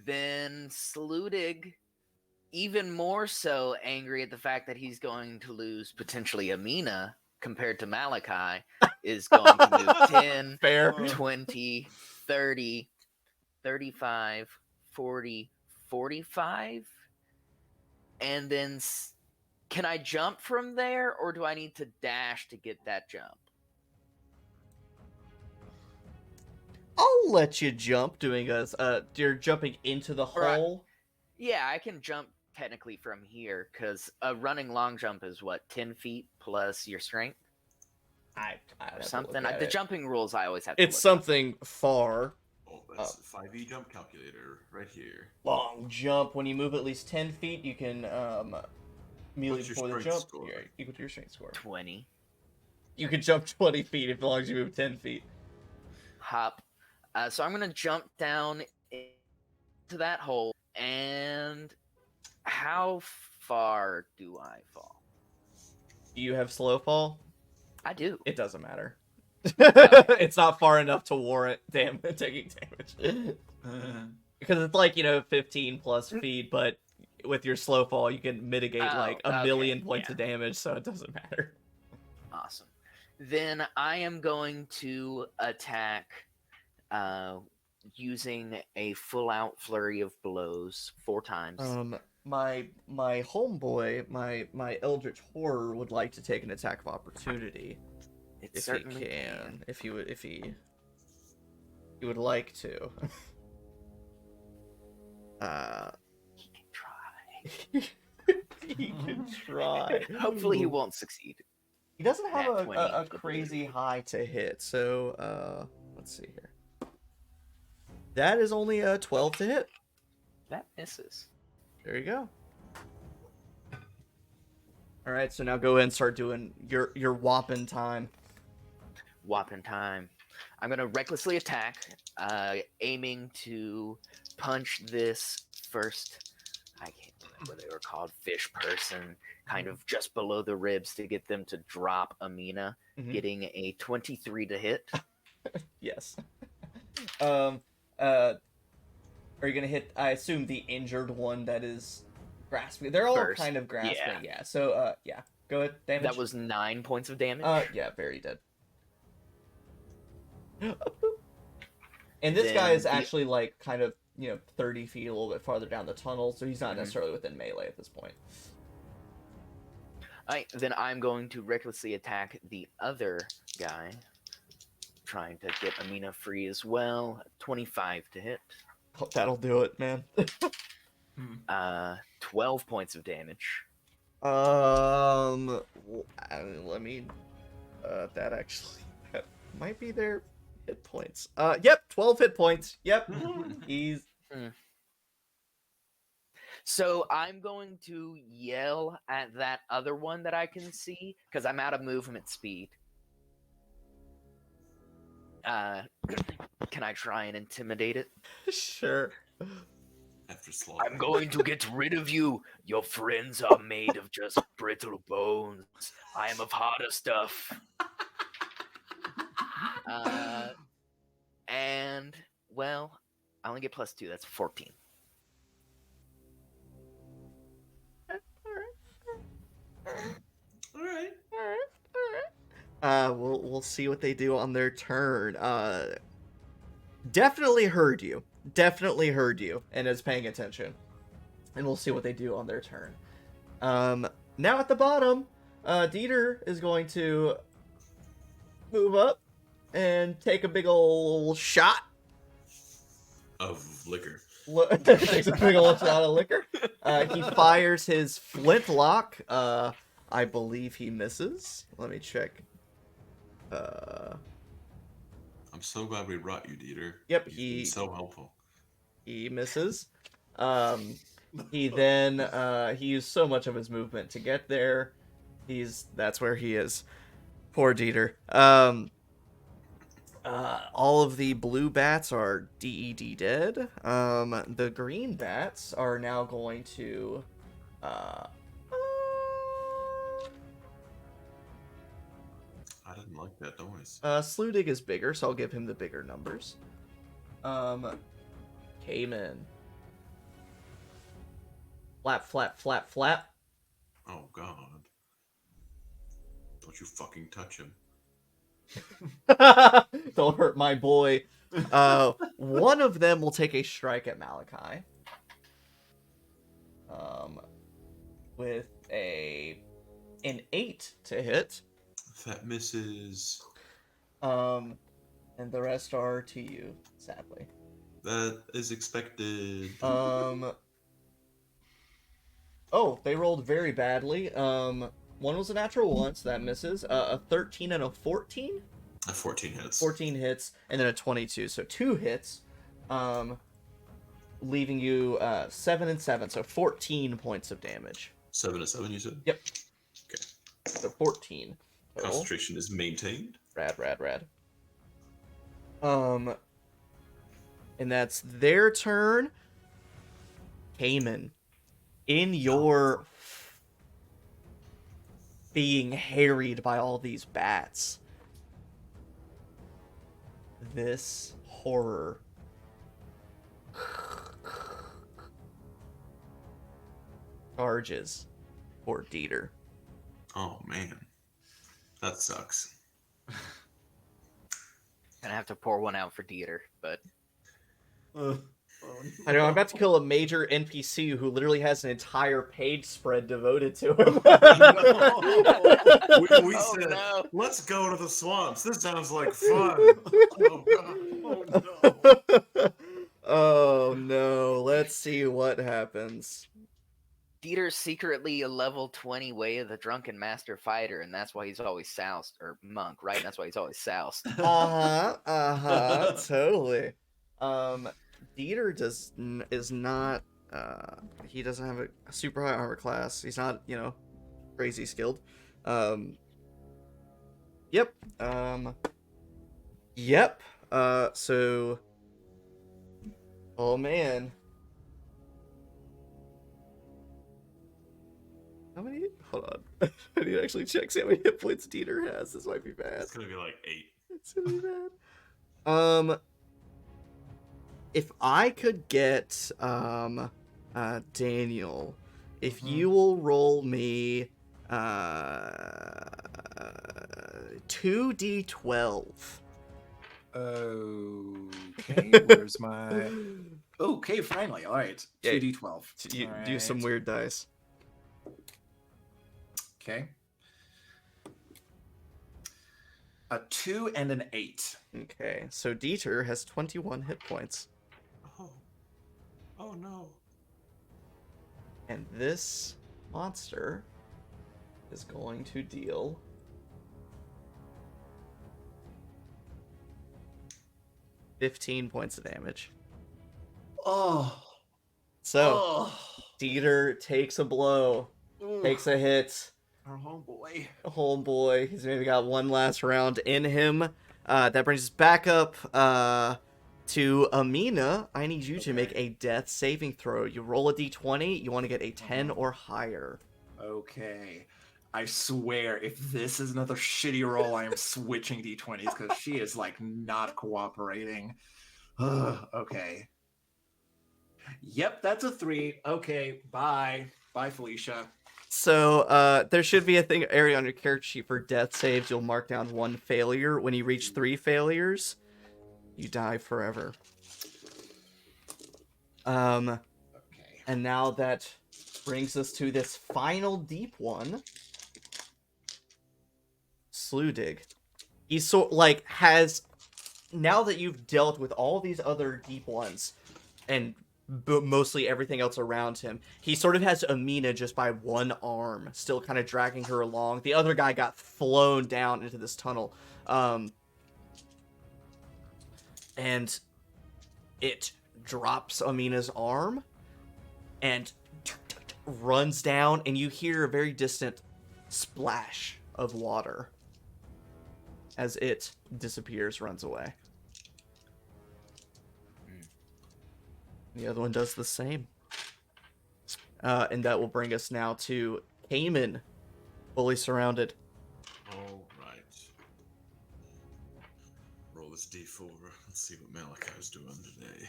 Then Sludig, even more so angry at the fact that he's going to lose potentially Aminah compared to Malachi, is going to move 10, Fair. 20, 30, 35, 40, 45. And then can I jump from there, or do I need to dash to get that jump? I'll let you jump doing you're jumping into the hole. Yeah, I can jump technically from here, because a running long jump is what, 10 feet plus your strength? I Or something. The it. jumping rules I always have to It's look something far. Oh, that's a 5e jump calculator right here. Long jump. When you move at least 10 feet, you can immediately What's your before the strength jump. score? Yeah, equal to your strength score. 20. You can jump 20 feet as long as you move 10 feet. Hop. So I'm going to jump down into that hole. And how far do I fall? You have slow fall? I do. It doesn't matter. It's not far enough to warrant taking damage. Because it's like, 15 plus feet, but with your slow fall, you can mitigate a million points of damage, so it doesn't matter. Awesome. Then I am going to attack using a full-out flurry of blows 4 times. My homeboy, my Eldritch Horror would like to take an attack of opportunity. It certainly can. If he would like to. He can try. He can try. Hopefully he won't succeed. He doesn't have Nat 20. a crazy high to hit, so let's see here. That is only a 12 to hit. That misses. There you go. All right, so now go ahead and start doing your whopping time. Whopping time. I'm going to recklessly attack, aiming to punch this first. I can't do what they were called, fish person, kind of just below the ribs to get them to drop Aminah, getting a 23 to hit. Yes. Are you gonna hit? I assume the injured one that is grasping. They're all First. kind of grasping. Yeah. So yeah. Go ahead. Damage. That was 9 points of damage. Yeah, very dead. And this guy is actually like kind of 30 feet, a little bit farther down the tunnel, so he's not necessarily within melee at this point. Then I'm going to recklessly attack the other guy, trying to get Aminah free as well. 25 to hit. Oh, that'll do it, man. 12 points of damage. Let me. That might be their hit points. Yep, 12 hit points. Yep, he's. So I'm going to yell at that other one that I can see because I'm out of movement speed. Can I try and intimidate it? Sure. After slaughter. I'm going to get rid of you. Your friends are made of just brittle bones. I am of harder stuff. And, well, I only get +2. That's 14. All right. We'll see what they do on their turn. Definitely heard you, and is paying attention. And we'll see what they do on their turn. Now at the bottom, Dieter is going to move up and take a big ol' shot. Of liquor. Takes a big ol' shot of liquor. He fires his flintlock. I believe he misses. Let me check. I'm so glad we brought you, Dieter. Yep, You've been so helpful. He misses. He then he used so much of his movement to get there. That's where he is. Poor Dieter. All of the blue bats are DED dead. The green bats are now going to I didn't like that noise. Sludig is bigger, so I'll give him the bigger numbers. Kamin. Flap, flap, flap, flap. Oh, God. Don't you fucking touch him. Don't hurt my boy. One of them will take a strike at Malachi. With an 8 to hit. That misses. And the rest are to you, sadly. That is expected. Oh, they rolled very badly. One was a natural 1, so that misses. A 13 and a 14? A 14 hits. 14 hits, and then a 22, so 2 hits. Leaving you 7 and 7, so 14 points of damage. 7 and 7, you said? Yep. Okay. So 14. Total. Concentration is maintained. Rad. And that's their turn. Kamin, in your being harried by all these bats, this horror charges for Dieter. Oh, man. That sucks. Gonna have to pour one out for Dieter, but I know, I'm about to kill a major NPC who literally has an entire page spread devoted to him. We Oh, said, no. let's go to the swamps. This sounds like fun. Oh, God. Oh, no. Oh no, let's see what happens. Dieter's secretly a level 20 Way of the Drunken Master Fighter, and that's why he's always soused, or monk, right? That's why he's always soused. Totally. Dieter is not, he doesn't have a super high armor class. He's not, crazy skilled. Yep. So, oh man. How many? Hold on. I need to actually check see how many hit points Dieter has. This might be bad. It's gonna be like 8. It's gonna be bad. If I could get Daniel, if you will roll me 2d12. Okay, where's my... Okay, finally. All right, 2d12. You All do right. some weird dice. Okay. A 2 and an 8. Okay, so Dieter has 21 hit points. Oh no. And this monster is going to deal 15 points of damage. Oh. So, Dieter takes a blow, takes a hit. Our homeboy. Homeboy, he's maybe got one last round in him. That brings us back up to Aminah. I need you to make a death saving throw. You roll a d20. You want to get a 10 or higher. Okay. I swear, if this is another shitty roll, I am switching d20s because she is like not cooperating. Okay. Yep, that's a 3. Okay, bye. Bye, Felicia. So, there should be a thing area on your character sheet for death saves. You'll mark down 1 failure. When you reach 3 failures, you die forever. Okay. And now that brings us to this final deep one. Sludig. He's has... Now that you've dealt with all these other deep ones, and mostly everything else around him, he sort of has Aminah just by one arm, still kind of dragging her along. The other guy got flown down into this tunnel. And it drops Aminah's arm and runs down, and you hear a very distant splash of water as it disappears, runs away. The other one does the same. And that will bring us now to Kamin, fully surrounded. All right. Roll this d4. Let's see what Malachi's doing today.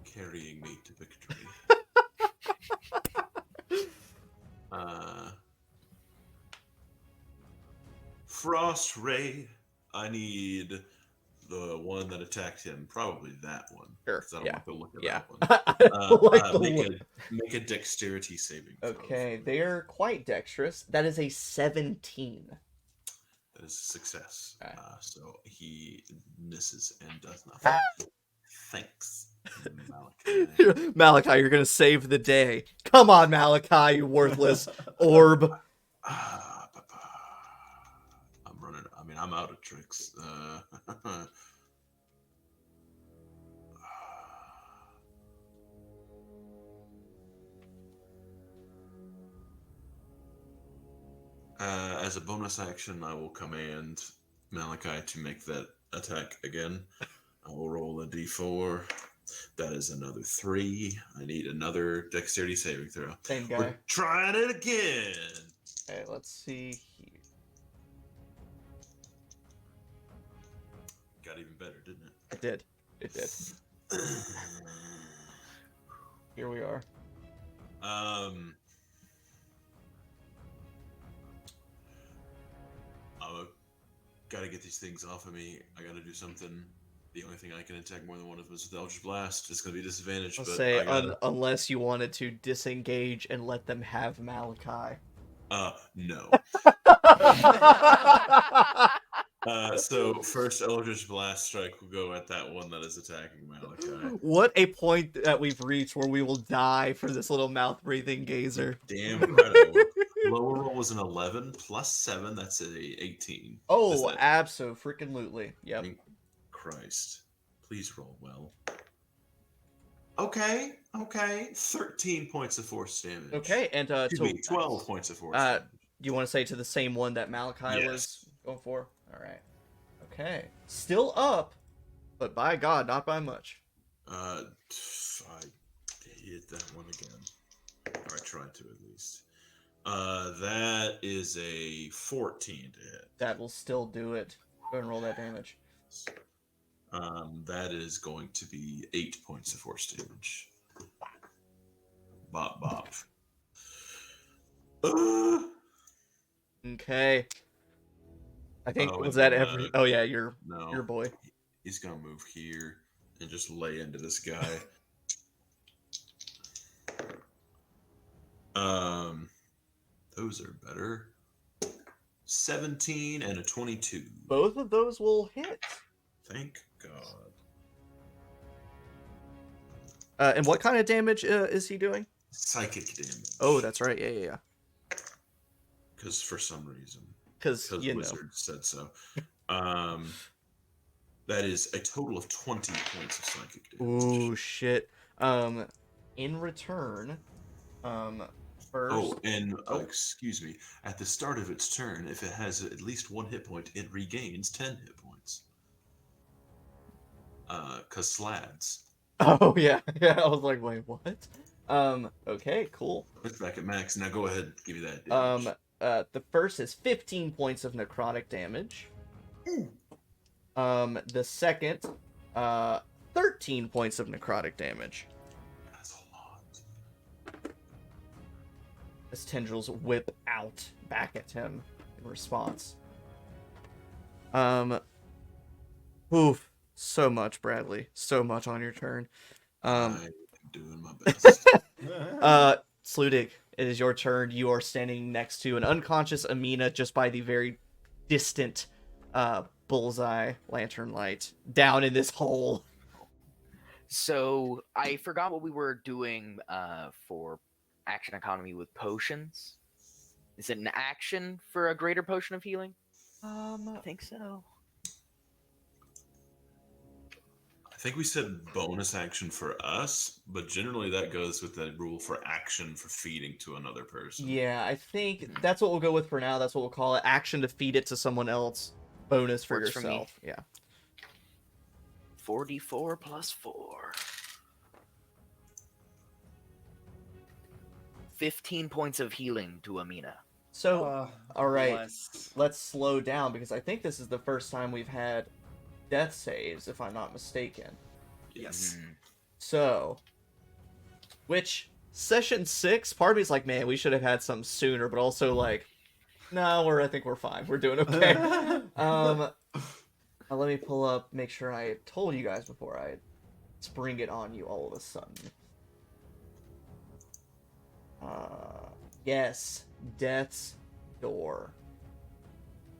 Carrying me to victory. Frost Ray. I need the one that attacked him. Probably that one. Sure. I don't Yeah. want to look at Yeah. that one. Make a dexterity saving throw. Okay, they are quite dexterous. That is a 17. That is a success. Okay. So he misses and does nothing. Thanks, Malachi. Malachi, you're gonna save the day. Come on, Malachi, you worthless orb. I'm running. I mean, I'm out of tricks. As a bonus action, I will command Malachi to make that attack again. I will roll a d4. That is another 3. I need another dexterity saving throw. Same guy. We're trying it again. Okay, let's see here. Got even better, didn't it? It did. It did. Here we are. I gotta get these things off of me. I gotta do something. The only thing I can attack more than one of them is with Eldritch Blast. It's gonna be a disadvantage. I'll but say, I gotta... unless you wanted to disengage and let them have Malachi. No. So first Eldritch Blast strike will go at that one that is attacking Malachi. What a point that we've reached where we will die for this little mouth-breathing gazer. Damn incredible. Lower roll was an 11 plus 7. That's a 18. Oh, abso-freaking-lutely. Yep. I mean, Christ. Please roll well. Okay. 13 points of force damage. Okay, and 12 points of force damage. You want to say to the same one that Malachi was going for? All right. Okay. Still up, but by God, not by much. I hit that one again. Or I tried to at least. That is a 14 to hit. That will still do it. Go ahead and roll that damage. That is going to be 8 points of force damage. Bop bop. Okay. I think Oh, was and that then, every? Oh yeah, your No. boy. He's gonna move here and just lay into this guy. Those are better. 17 and a 22. Both of those will hit. Thank God. And what kind of damage is he doing? Psychic damage. Oh, that's right. Yeah. Because for some reason. Because you know. Wizard said so. That is a total of 20 points of psychic damage. Ooh, shit. In return, first. Oh, and excuse me. At the start of its turn, if it has at least 1 hit point, it regains 10 hit points. Cause slads. Oh yeah. I was like, wait, what? Okay, cool. It's back at max. Now go ahead, give me that damage. The first is 15 points of necrotic damage. Ooh. The second, 13 points of necrotic damage. That's a lot. As tendrils whip out back at him in response. Oof. So much, Bradley. So much on your turn. I'm doing my best. Sludig, it is your turn. You are standing next to an unconscious Aminah just by the very distant bullseye lantern light down in this hole. So I forgot what we were doing for action economy with potions. Is it an action for a greater potion of healing? I think so. I think we said bonus action for us, but generally that goes with the rule for action for feeding to another person. Yeah, I think that's what we'll go with for now. That's what we'll call it. Action to feed it to someone else. Bonus for Works for me. yourself. Yeah. 4d4 plus 4. 15 points of healing to Aminah. So, all right, Bless. let's slow down because I think this is the first time we've had death saves, if I'm not mistaken. Yes. So, which session 6? Part of me's like, man, we should have had some sooner, but also like, no, I think we're fine. We're doing okay. Let me pull up, make sure I told you guys before I spring it on you all of a sudden. Yes, Death's Door.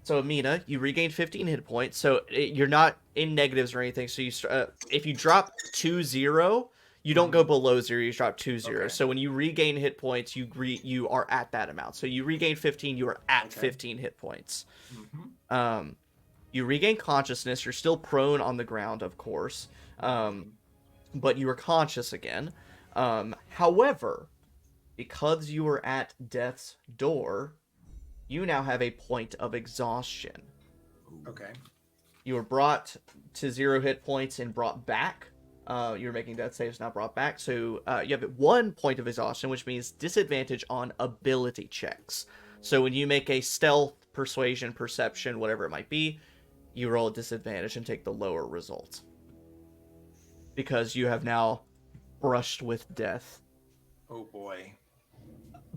So, Aminah, you regained 15 hit points, so you're not in negatives or anything, so you if you drop 2-0, you don't go below 0, you drop 2-0. Okay. So when you regain hit points, you are at that amount. So you regain 15, you are at 15 hit points. Mm-hmm. You regain consciousness, you're still prone on the ground, of course, but you are conscious again. However, because you are at Death's Door, you now have a point of exhaustion. Okay. You were brought to 0 hit points and brought back. You're making death saves, not brought back. So you have 1 point of exhaustion, which means disadvantage on ability checks. So when you make a stealth, persuasion, perception, whatever it might be, you roll a disadvantage and take the lower result. Because you have now brushed with death. Oh boy.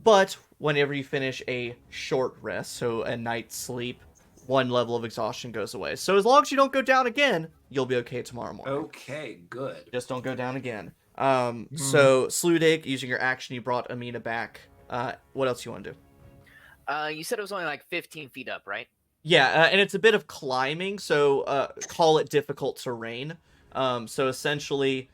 But whenever you finish a short rest, so a night's sleep, 1 level of exhaustion goes away. So as long as you don't go down again, you'll be okay tomorrow morning. Okay, good. Just don't go down again. So, Sludig, using your action, you brought Aminah back. What else you want to do? You said it was only like 15 feet up, right? Yeah, and it's a bit of climbing, so call it difficult terrain. So essentially,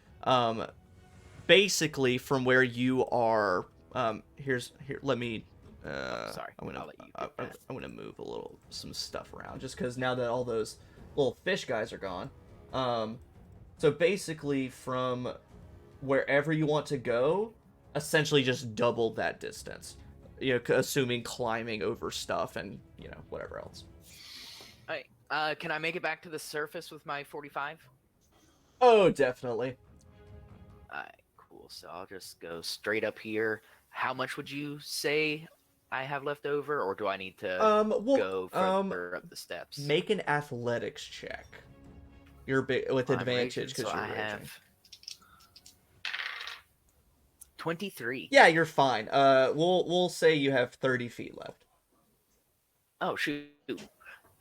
basically from where you are, let me. Sorry, I'm I'll let you. I'm gonna move some stuff around, just because now that all those little fish guys are gone. So basically, from wherever you want to go, essentially just double that distance. You know, assuming climbing over stuff and whatever else. Alright, can I make it back to the surface with my 45? Oh, definitely. Alright, cool. So I'll just go straight up here, how much would you say I have left over, or do I need to Well, go further up the steps? make an athletics check. You're with I'm advantage raging, because so you're I raging. have 23. Yeah, you're fine. We'll say you have 30 feet left. Oh shoot.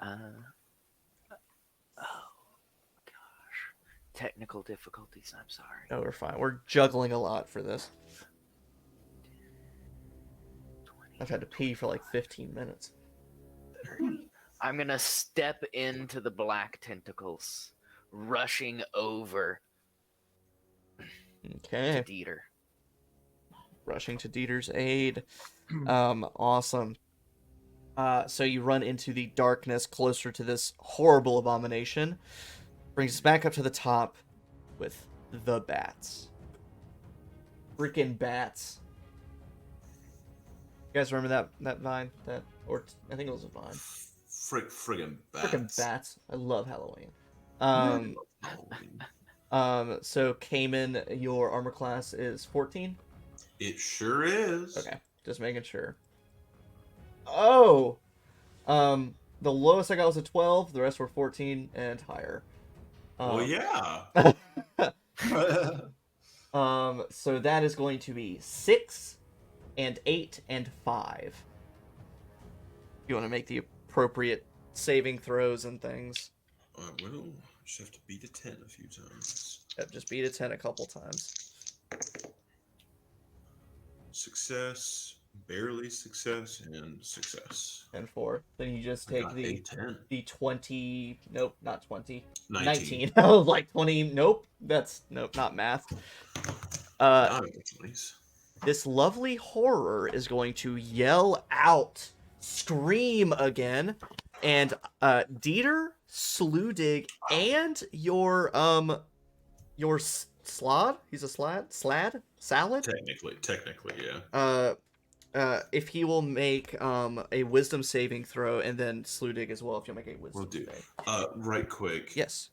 Oh gosh. Technical difficulties. I'm sorry. No, we're fine. We're juggling a lot for this. 20, I've had to pee for like 15 minutes. 30. I'm gonna step into the black tentacles, rushing over Okay. to Dieter. Rushing to Dieter's aid. Awesome. So you run into the darkness closer to this horrible abomination. Brings us back up to the top with the bats. Freaking bats. You guys remember that vine? I think it was a vine. Friggin' bats. Freaking bats. I love Halloween. Halloween. So Kamin, your armor class is 14? It sure is. Okay, just making sure. Oh! The lowest I got was a 12, the rest were 14 and higher. Well, yeah. So that is going to be 6 and 8 and 5. You want to make the appropriate saving throws and things. I will. Just have to beat a 10 a few times. Yep, just beat a 10 a couple times. Success, barely success, and success. And 4. Then you just take the 10. 20. Nope, not 20. 19. Like 20. Nope. Nope, not math. This lovely horror is going to yell out, scream again, and Dieter, Sludig, and your Slad? He's a Slad? Salad? Technically, yeah. If he will make a wisdom saving throw, and then Sludig as well, if you'll make a wisdom We'll do. save. Right quick. Yes.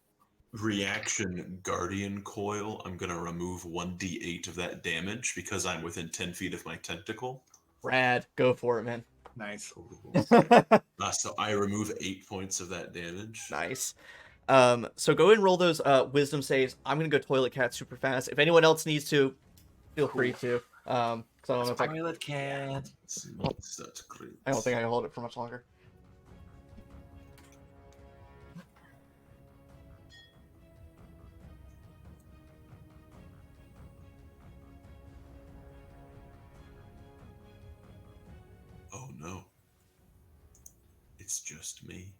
Reaction Guardian Coil. I'm going to remove 1d8 of that damage because I'm within 10 feet of my tentacle. Rad. Go for it, man. Nice. So I remove 8 points of that damage. Nice. So go ahead and roll those wisdom saves. I'm going to go toilet cat super fast. If anyone else needs to, feel free to. I don't know if Toilet cat. Such great. I don't think I can hold it for much longer. Oh no. It's just me.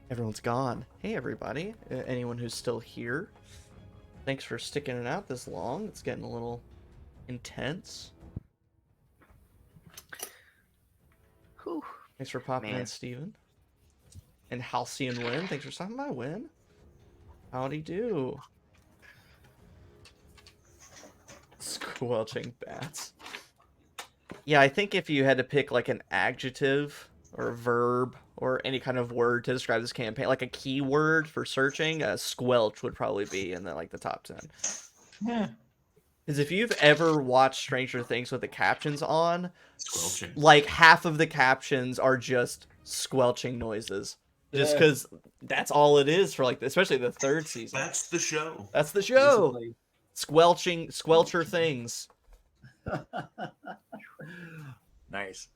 Everyone's gone. Hey, everybody. Anyone who's still here. Thanks for sticking it out this long. It's getting a little intense. Thanks for popping in, Steven. And Halcyon Win, thanks for stopping by, Win. Howdy do. Squelching bats. Yeah, I think if you had to pick like an adjective or a verb or any kind of word to describe this campaign, like a keyword for searching, squelch would probably be in the top 10. Yeah. Because if you've ever watched Stranger Things with the captions on, Squelching. like half of the captions are just squelching noises. Just because that's all it is for like, especially the third season. That's the show. That's the show. Basically. Squelcher things. Nice.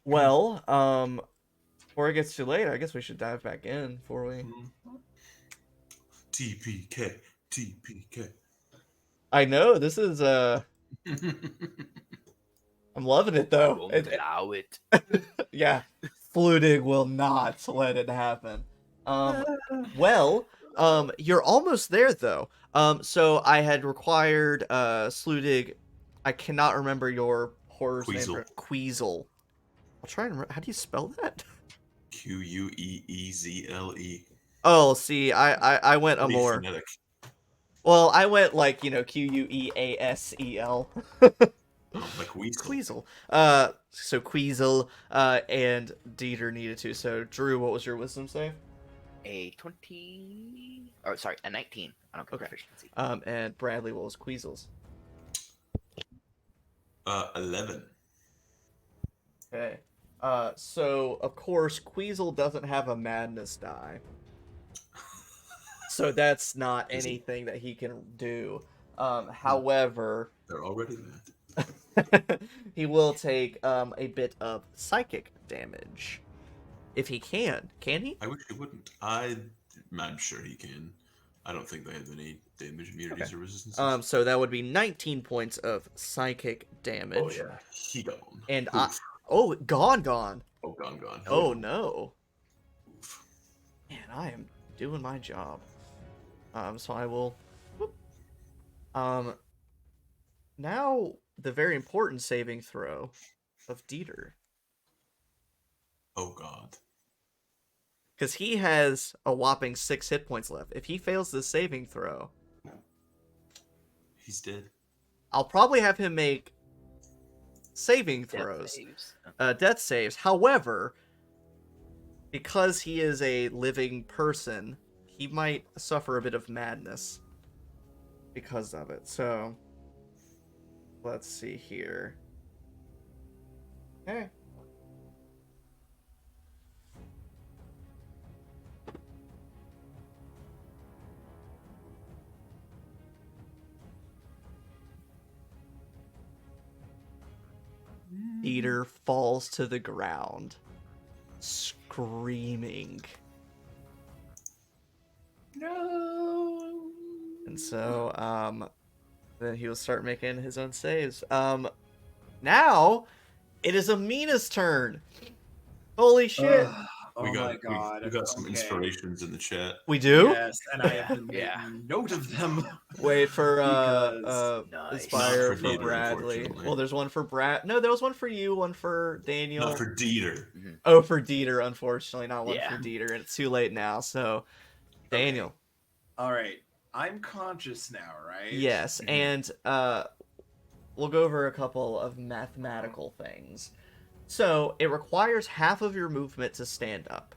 Well, before it gets too late, I guess we should dive back in before we. TPK. I know this is I'm loving it though. Won't allow it. Yeah, Flutig will not let it happen. Well, you're almost there though. So I had required Sludig. I cannot remember your horror's name. Queasel. I'll try and remember. How do you spell that? Queezle. Oh, see, I went a more. Phonetic. Well, I went like Queasel. Like weasel. Queasel. So Queasel. And Dieter needed to. So Drew, what was your wisdom save? A 20. Oh, sorry, a 19. I don't get proficiency. And Bradley, what was Queasel's? 11. Okay. So of course Queasel doesn't have a madness die. So that's not anything that he can do. However, They're already mad. he will take a bit of psychic damage. If he can. Can he? I wish he wouldn't. I'm sure he can. I don't think they have any damage immunities or resistances. So that would be 19 points of psychic damage. Oh yeah, he gone. And Oof. gone. Oh, gone. Oh no. Man, I am doing my job. So I will. Whoop. Now the very important saving throw of Dieter. Oh god. Because he has a whopping 6 hit points left. If he fails this saving throw, He's dead. I'll probably have him make saving throws. Death saves. However, because he is a living person, he might suffer a bit of madness because of it. So, let's see here. Okay. Dieter falls to the ground, screaming. No. And so, then he will start making his own saves. Now, it is Aminah's turn. Holy shit. Oh my god. We got some inspirations in the chat. We do? Yes, and I have been making note of them. Wait for Nice. Inspire Not for for Dieter, Bradley. unfortunately. Well, there's one for Brad. No, there was one for you, one for Daniel. Not for Dieter. Oh, for Dieter, unfortunately, not one Yeah. for Dieter, and it's too late now. So, Daniel. All right. I'm conscious now, right? Yes, and we'll go over a couple of mathematical things. So, it requires half of your movement to stand up.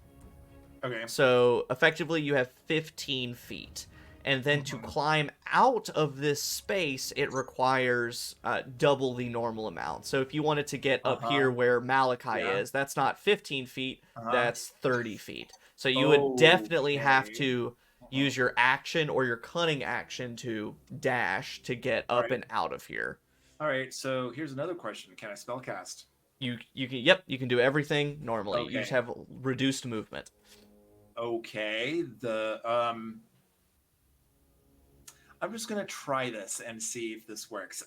Okay. So, effectively, you have 15 feet. And then to climb out of this space, it requires double the normal amount. So, if you wanted to get up here where Malachi is, that's not 15 feet, that's 30 feet. So, you would definitely have to use your action or your cunning action to dash to get up and out of here. All right. So here's another question: can I spellcast? You can do everything normally. You just have reduced movement. Okay. I'm just gonna try this and see if this works.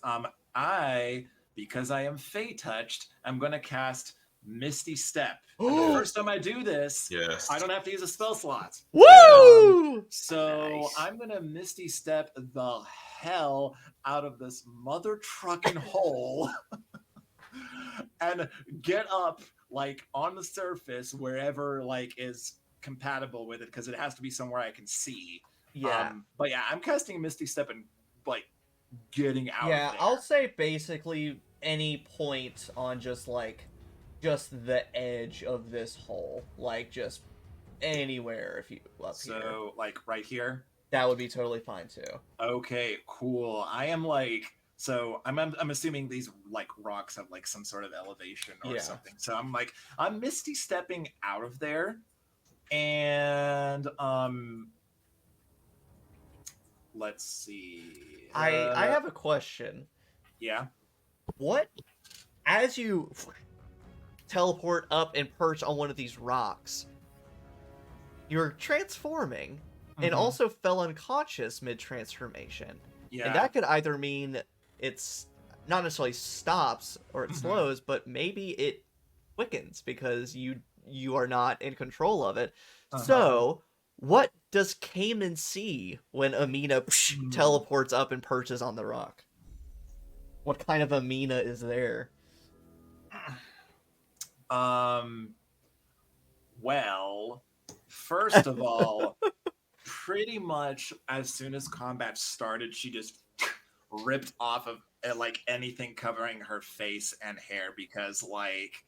Because I am Fey touched, I'm gonna cast Misty Step. And the first time I do this, Yes. I don't have to use a spell slot. Woo! So Nice. I'm gonna Misty Step the hell out of this mother trucking hole and get up like on the surface wherever like is compatible with it, because it has to be somewhere I can see. Yeah. But yeah, I'm casting Misty Step and like getting out Yeah, of there. I'll say basically any point on just the edge of this hole, like just anywhere if you up here. So like right here. That would be totally fine too. Okay, cool. I am like, so I'm assuming these like rocks have like some sort of elevation or something. So I'm misty stepping out of there, and let's see. I have a question. Yeah. What, as you teleport up and perch on one of these rocks, you're transforming and also fell unconscious mid-transformation. Yeah. And that could either mean it's not necessarily stops or it slows, but maybe it quickens because you are not in control of it. So, what does Kamin see when Aminah teleports up and perches on the rock? What kind of Aminah is there? Well, first of all, pretty much as soon as combat started, she just ripped off of like anything covering her face and hair, because like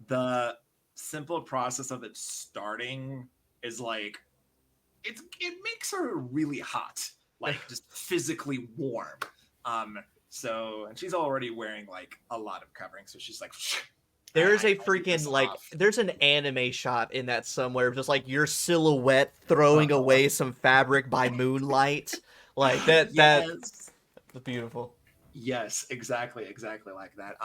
the simple process of it starting is like it makes her really hot, like just physically warm. So, and she's already wearing like a lot of covering, so she's like there's a freaking like there's an anime shot in that somewhere, just like your silhouette throwing away some fabric by moonlight, like that. That's beautiful. Yes, exactly like that.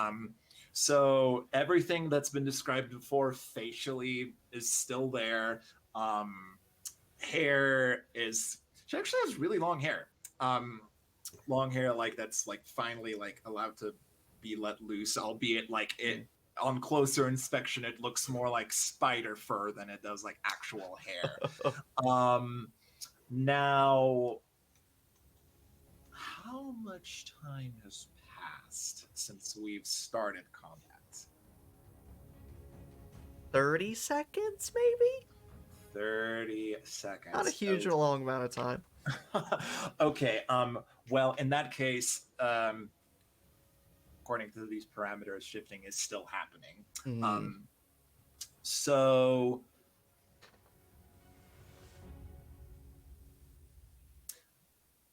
So everything that's been described before facially is still there. Hair is, she actually has really long hair. Long hair like that's like finally like allowed to be let loose, albeit like it on closer inspection it looks more like spider fur than it does like actual hair. Now, how much time has passed since we've started combat? 30 seconds, maybe? 30 seconds. Not a huge or long amount of time. Okay, well, in that case, according to these parameters, shifting is still happening. So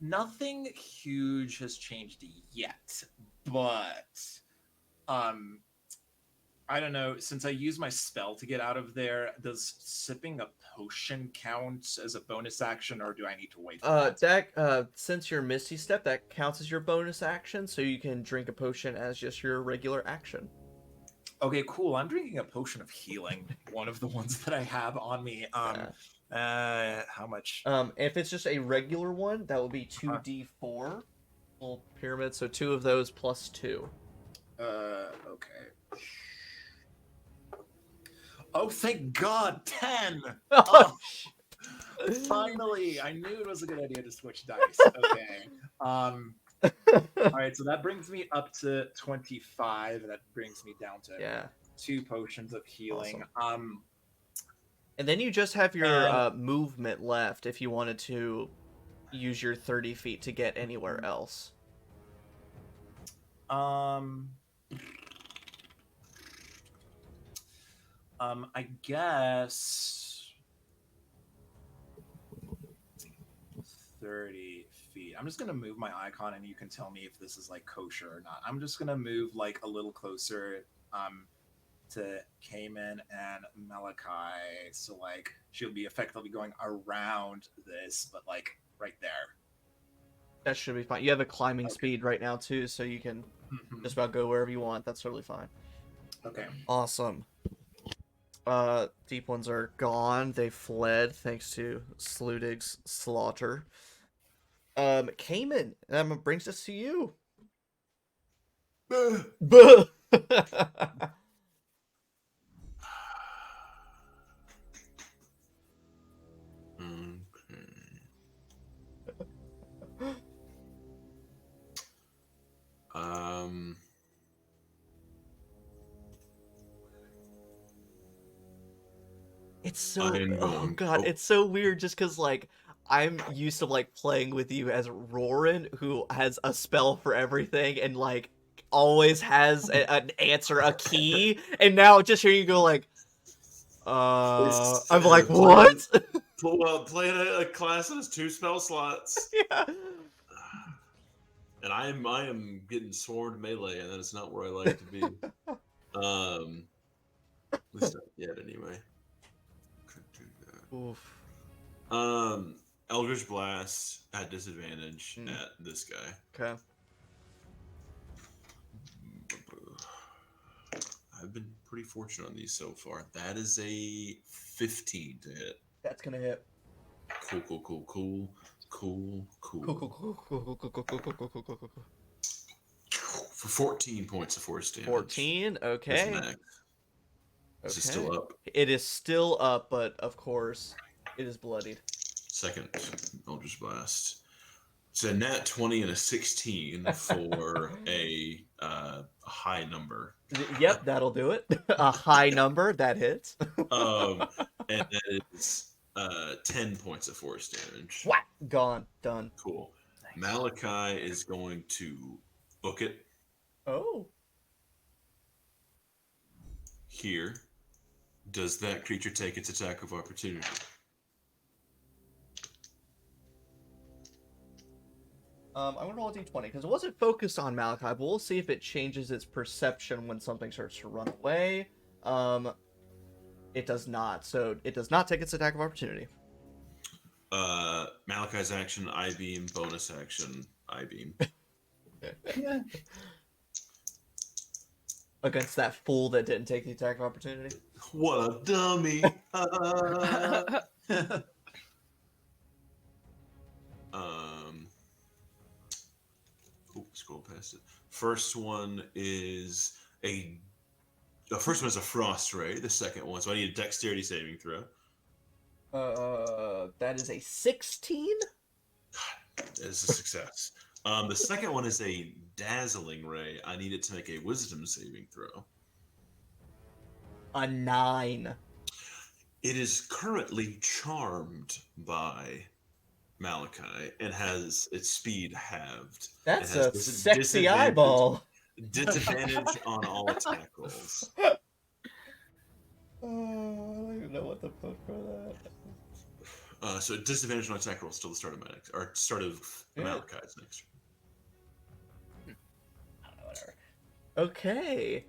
nothing huge has changed yet, but I don't know, since I use my spell to get out of there, does sipping a potion count as a bonus action, or do I need to wait for that? Since you're Misty Step, that counts as your bonus action, so you can drink a potion as just your regular action. Okay, cool. I'm drinking a potion of healing, one of the ones that I have on me. How much? If it's just a regular one, that will be 2d4 little pyramid, so 2 of those plus 2. Okay. Oh, thank God, 10! Oh, finally! I knew it was a good idea to switch dice. Okay. All right, so that brings me up to 25. That brings me down to 2 potions of healing. Awesome. And then you just have your movement left if you wanted to use your 30 feet to get anywhere else. I guess 30 feet. I'm just gonna move my icon, and you can tell me if this is like kosher or not. I'm just gonna move like a little closer to Kamin and Malachi, so like she'll be effectively going around this, but like right there. That should be fine. You have a climbing speed right now too, so you can just about go wherever you want. That's totally fine. Okay. Awesome. Deep ones are gone. They fled thanks to Sludig's slaughter. Kamin, brings us to you. Okay. It's so, I am oh going. god, Oh, it's so weird just because, like, I'm used to, like, playing with you as Roran, who has a spell for everything and, like, always has an answer, a key, and now just hearing you go, like, I'm like, what? playing a class that has 2 spell slots. Yeah. And I am getting sworn melee, and that is not where I like to be. At least not yet, anyway. Could do that. Oof. Eldritch Blast at disadvantage at this guy. Okay. I've been pretty fortunate on these so far. That is a 15 to hit. That's gonna hit. Cool. Cool. For 14 points of force damage. 14, okay. Is it still up? It is still up, but of course, it is bloodied. Second Eldritch Blast. It's a nat 20 and a 16 for a high number. Yep, that'll do it. A high number, that hits. And that is 10 points of force damage. What? Gone. Done. Cool. Malachi is going to book it. Oh. Here. Does that creature take its attack of opportunity? I'm gonna roll a d20 because it wasn't focused on Malachi, but we'll see if it changes its perception when something starts to run away. It does not, so it does not take its attack of opportunity. Malachi's action, I-beam, bonus action, I-beam. Against that fool that didn't take the attack of opportunity. What a dummy! Scroll past it. First one is a frost ray. The second one, so I need a dexterity saving throw. That is a 16? That is a success. The second one is a dazzling ray. I need it to make a wisdom saving throw. A 9. It is currently charmed by Malachi and has its speed halved. That's a sexy eyeball. Disadvantage on all attack rolls. Oh, I don't even know what to put for that. So disadvantage on attack rolls till the start of my next, or start of Malachi's next turn. I don't know, whatever. Okay.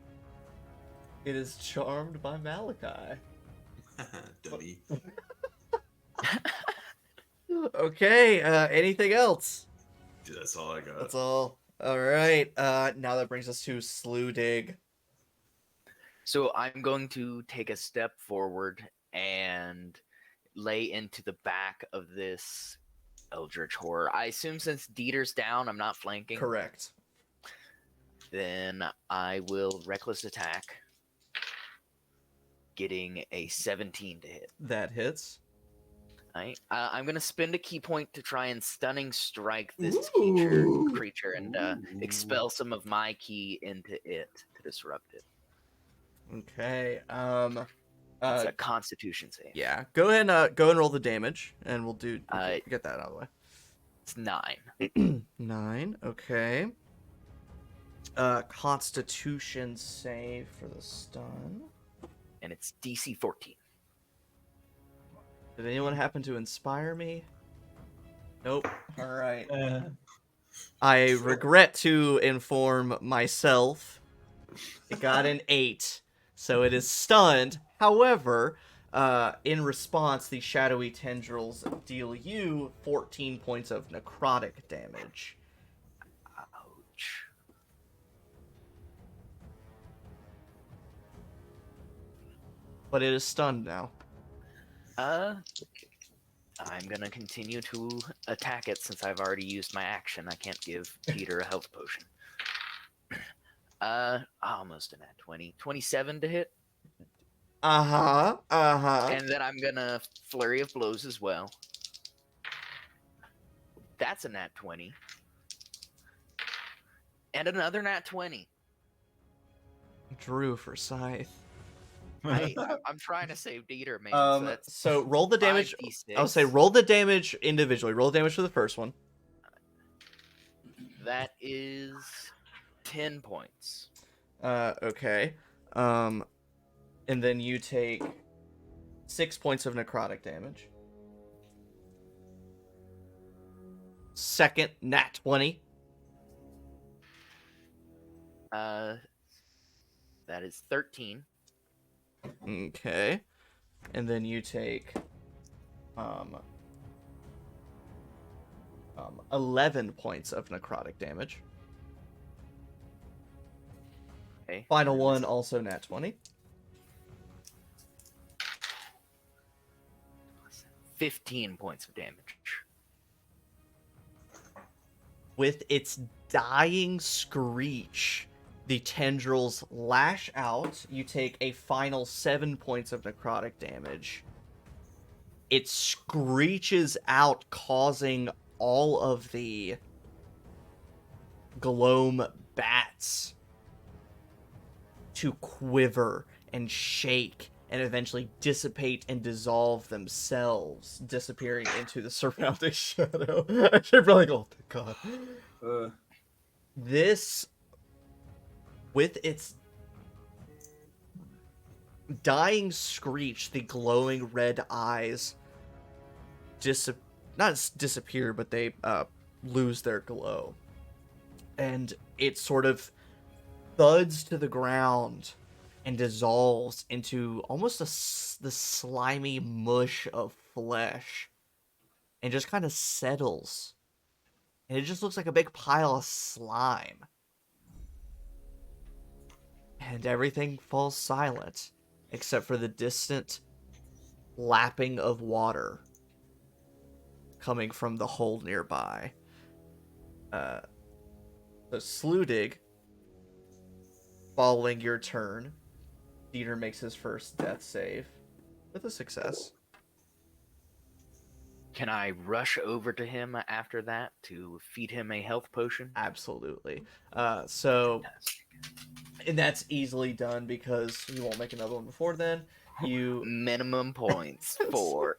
It is charmed by Malachi. Dummy. Okay, anything else? Dude, that's all I got. That's all. Alright, now that brings us to Slew Dig. So I'm going to take a step forward and lay into the back of this Eldritch Horror. I assume since Dieter's down, I'm not flanking. Correct. Then I will Reckless Attack, getting a 17 to hit. That hits. Right. I'm going to spend a key point to try and Stunning Strike this creature and expel some of my key into it to disrupt it. Okay, It's a Constitution save. Yeah, go ahead and roll the damage, and we'll get that out of the way. It's 9. 9, okay. Constitution save for the stun. And it's DC 14. Did anyone happen to inspire me? Nope. Alright. I regret to inform myself. It got an 8, so it is stunned. However, in response, the shadowy tendrils deal you 14 points of necrotic damage. Ouch. But it is stunned now. I'm gonna continue to attack it since I've already used my action. I can't give Peter a health potion. Almost a nat 20. 27 to hit. And then I'm gonna Flurry of Blows as well. That's a nat 20. And another nat 20. Drew for Scythe. I'm trying to save Dieter, man. So that's So roll the damage. 5d6. I'll say roll the damage individually. Roll the damage for the first one. That is 10 points. Okay. And then you take 6 points of necrotic damage. Second, nat 20. That is 13. Okay. And then you take 11 points of necrotic damage. Okay. Final one, also nat 20. 15 points of damage. With its dying screech, the tendrils lash out. You take a final 7 points of necrotic damage. It screeches out, causing all of the Gloam bats to quiver and shake and eventually dissipate and dissolve themselves, disappearing into the surrounding shadow. I should probably go, oh god. This, with its dying screech, the glowing red eyes not disappear, but they lose their glow. And it sort of thuds to the ground and dissolves into almost the slimy mush of flesh, and just kind of settles. And it just looks like a big pile of slime. And everything falls silent, except for the distant lapping of water coming from the hole nearby. So Sludig, following your turn, Dieter makes his first death save with a success. Can I rush over to him after that to feed him a health potion? Absolutely. And that's easily done because you won't make another one before then. Minimum points 4.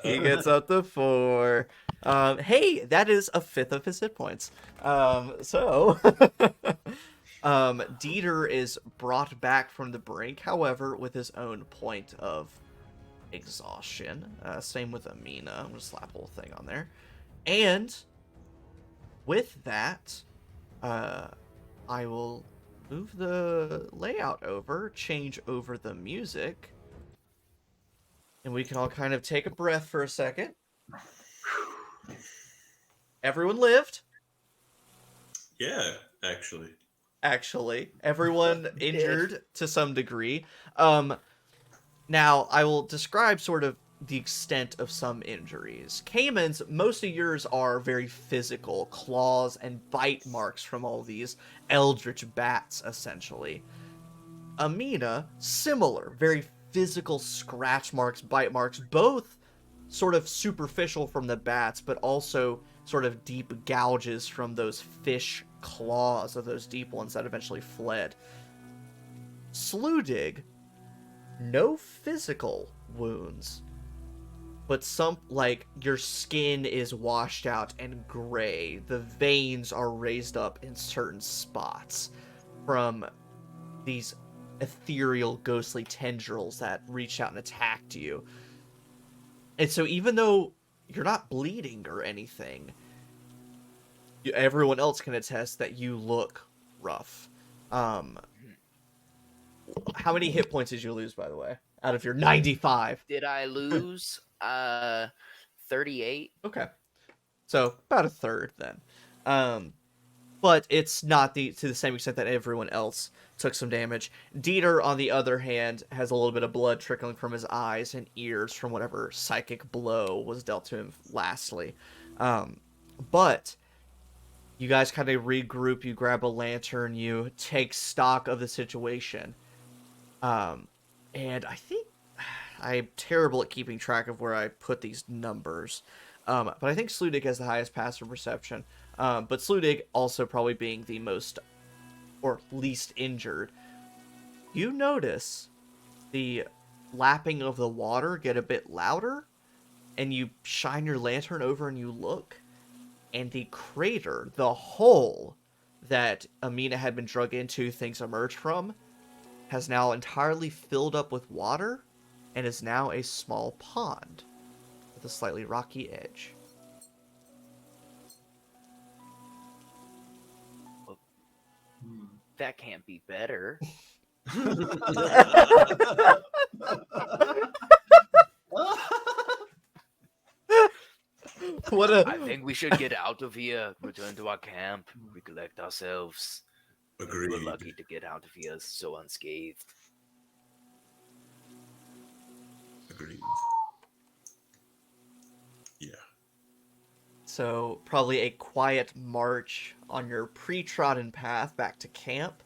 He gets up to 4. Hey, that is a fifth of his hit points. Dieter is brought back from the brink, however, with his own point of exhaustion. Same with Aminah. I'm gonna slap a whole thing on there. And with that, I will move the layout over, change over the music, and we can all kind of take a breath for a second. Everyone lived? Yeah, actually. Everyone injured to some degree. Now, I will describe sort of the extent of some injuries. Kamin's, most of yours are very physical, claws and bite marks from all these eldritch bats, essentially. Aminah, similar, very physical scratch marks, bite marks, both sort of superficial from the bats, but also sort of deep gouges from those fish claws of those deep ones that eventually fled. Sludig, no physical wounds, but your skin is washed out and gray. The veins are raised up in certain spots from these ethereal, ghostly tendrils that reached out and attacked you. And so even though you're not bleeding or anything, everyone else can attest that you look rough. How many hit points did you lose, by the way, out of your 95? Did I lose 38? Okay. So about a third then. But it's not to the same extent that everyone else took some damage. Dieter, on the other hand, has a little bit of blood trickling from his eyes and ears from whatever psychic blow was dealt to him lastly. But you guys kind of regroup, you grab a lantern, you take stock of the situation. And I think I'm terrible at keeping track of where I put these numbers. But I think Sludig has the highest passive perception. But Sludig also probably being the most or least injured. You notice the lapping of the water get a bit louder, and you shine your lantern over and you look, and the crater, the hole that Aminah had been drug into, things emerged from, has now entirely filled up with water and is now a small pond with a slightly rocky edge. That can't be better. I think we should get out of here, return to our camp, recollect ourselves. Agreed. We're lucky to get out of here so unscathed. Agreed. Yeah. So probably a quiet march on your pre-trodden path back to camp.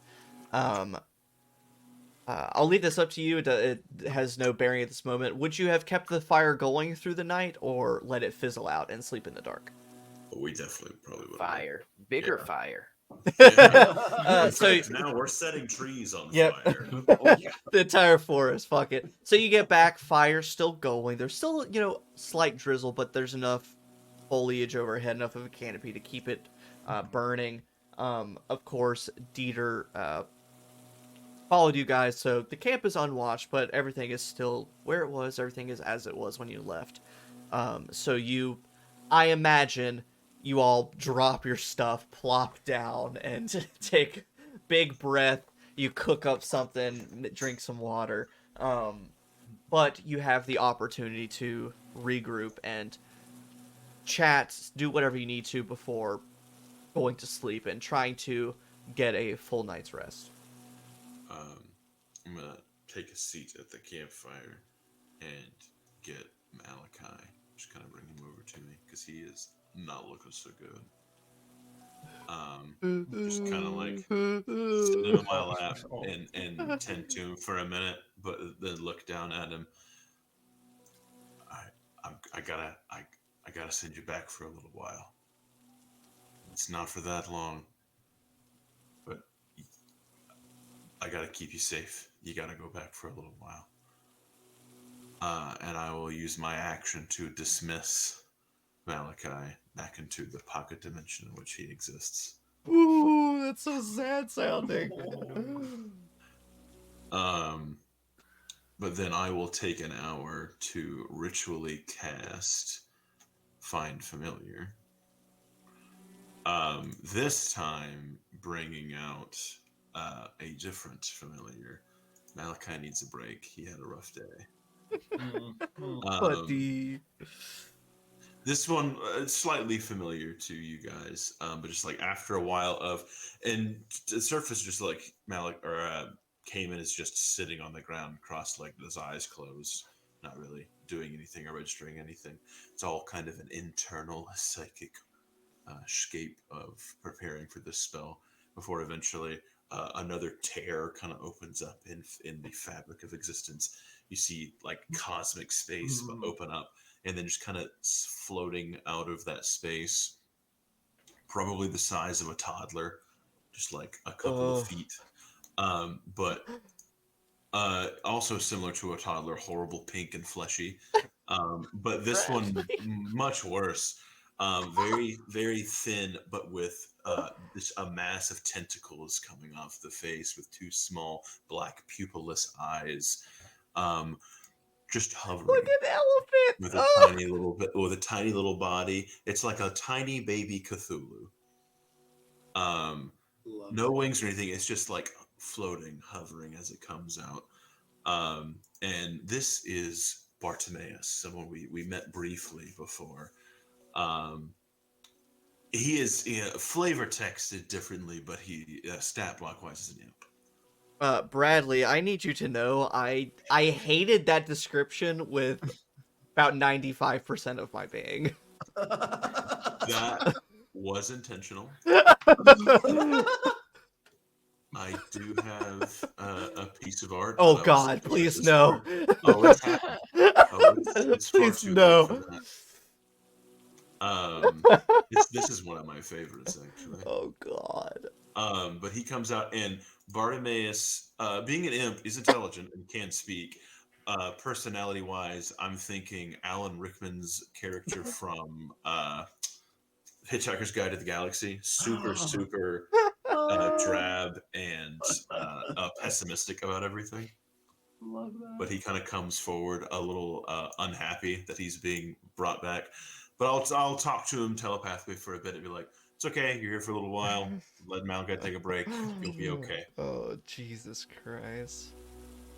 I'll leave this up to you. It has no bearing at this moment. Would you have kept the fire going through the night, or let it fizzle out and sleep in the dark? We definitely probably would. Fire. Bigger fire. So now we're setting trees on Yep. fire. Oh, yeah. The entire forest, fuck it. So you get back, fire's still going. There's still, slight drizzle, but there's enough foliage overhead, enough of a canopy to keep it burning. Of course, Dieter followed you guys, so the camp is unwatched, but everything is still where it was. Everything is as it was when you left. So I imagine you all drop your stuff, plop down, and take big breath. You cook up something, drink some water. But you have the opportunity to regroup and chat, do whatever you need to before going to sleep and trying to get a full night's rest. I'm gonna take a seat at the campfire and get Malachi. Just kind of bring him over to me because he is not looking so good. Just kind of like sit in my lap and tend to him for a minute, but then look down at him. I gotta send you back for a little while. It's not for that long, but I gotta keep you safe. You gotta go back for a little while. And I will use my action to dismiss Malachi back into the pocket dimension in which he exists. Ooh, that's so sad sounding. But then I will take an hour to ritually cast Find Familiar. This time bringing out a different familiar. Malachi needs a break. He had a rough day. This one slightly familiar to you guys, but just like after a while and the surface, just like Kamin is just sitting on the ground, cross-legged, his eyes closed, not really doing anything or registering anything. It's all kind of an internal psychic scape of preparing for this spell before eventually another tear kind of opens up in the fabric of existence. You see like cosmic space open up, and then just kind of floating out of that space, probably the size of a toddler, just like a couple of feet. But also similar to a toddler, horrible pink and fleshy. But this one much worse. Very, very thin, but with a mass of tentacles coming off the face with two small black pupilless eyes. Just hovering. Like an elephant with a tiny little body. It's like a tiny baby Cthulhu. No wings or anything. It's just like floating, hovering as it comes out. And this is Bartimaeus, someone we met briefly before. He is flavor texted differently, but he stat block wise is an imp. Bradley, I need you to know I hated that description with about 95% of my being. That was intentional. I do have a piece of art. Oh God, please no. It's far please too no. late for that. This is one of my favorites, actually. Oh God. But he comes out, and Bartimaeus, being an imp, is intelligent and can speak. Personality-wise, I'm thinking Alan Rickman's character from Hitchhiker's Guide to the Galaxy. Super drab and pessimistic about everything. Love that. But he kind of comes forward a little unhappy that he's being brought back. But I'll talk to him telepathically for a bit and be like, "It's okay. You're here for a little while. Let Malga take a break. You'll be okay." Oh, Jesus Christ.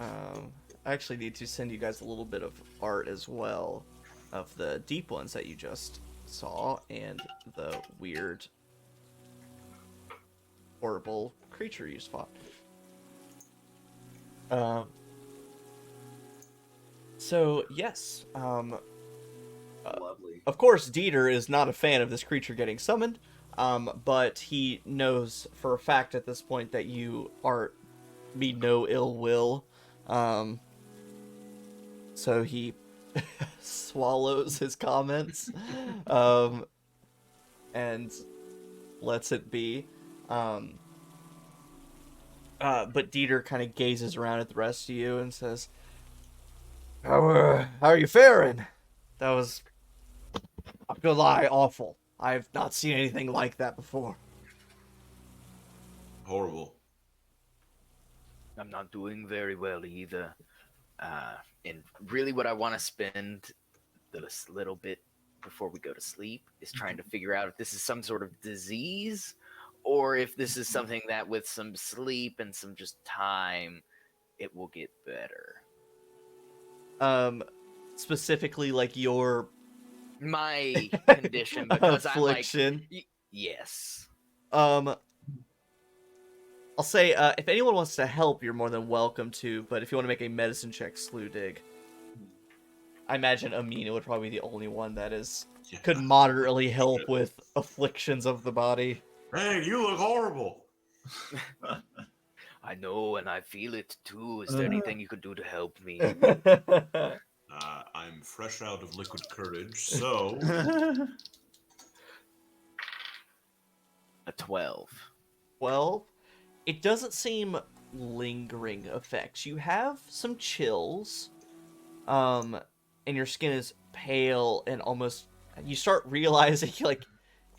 I actually need to send you guys a little bit of art as well of the deep ones that you just saw and the weird, horrible creature you fought. So, yes, Lovely. of course, Dieter is not a fan of this creature getting summoned, but he knows for a fact at this point that you mean no ill will, so he swallows his comments, and lets it be. But Dieter kind of gazes around at the rest of you and says, How are you faring? That was, I'm gonna lie, awful. I've not seen anything like that before. Horrible. I'm not doing very well either. And really what I want to spend this little bit before we go to sleep is trying to figure out if this is some sort of disease or if this is something that with some sleep and some just time, it will get better. Specifically like my condition, because affliction. I'm like, yes. I'll say, if anyone wants to help, you're more than welcome to, but if you want to make a medicine check, Slew Dig. I imagine Aminah would probably be the only one that could moderately help with afflictions of the body. Hey, you look horrible. I know, and I feel it too. Is there anything you could do to help me? I'm fresh out of liquid courage, so... A 12. 12? It doesn't seem lingering effects. You have some chills, and your skin is pale and almost... You start realizing, like,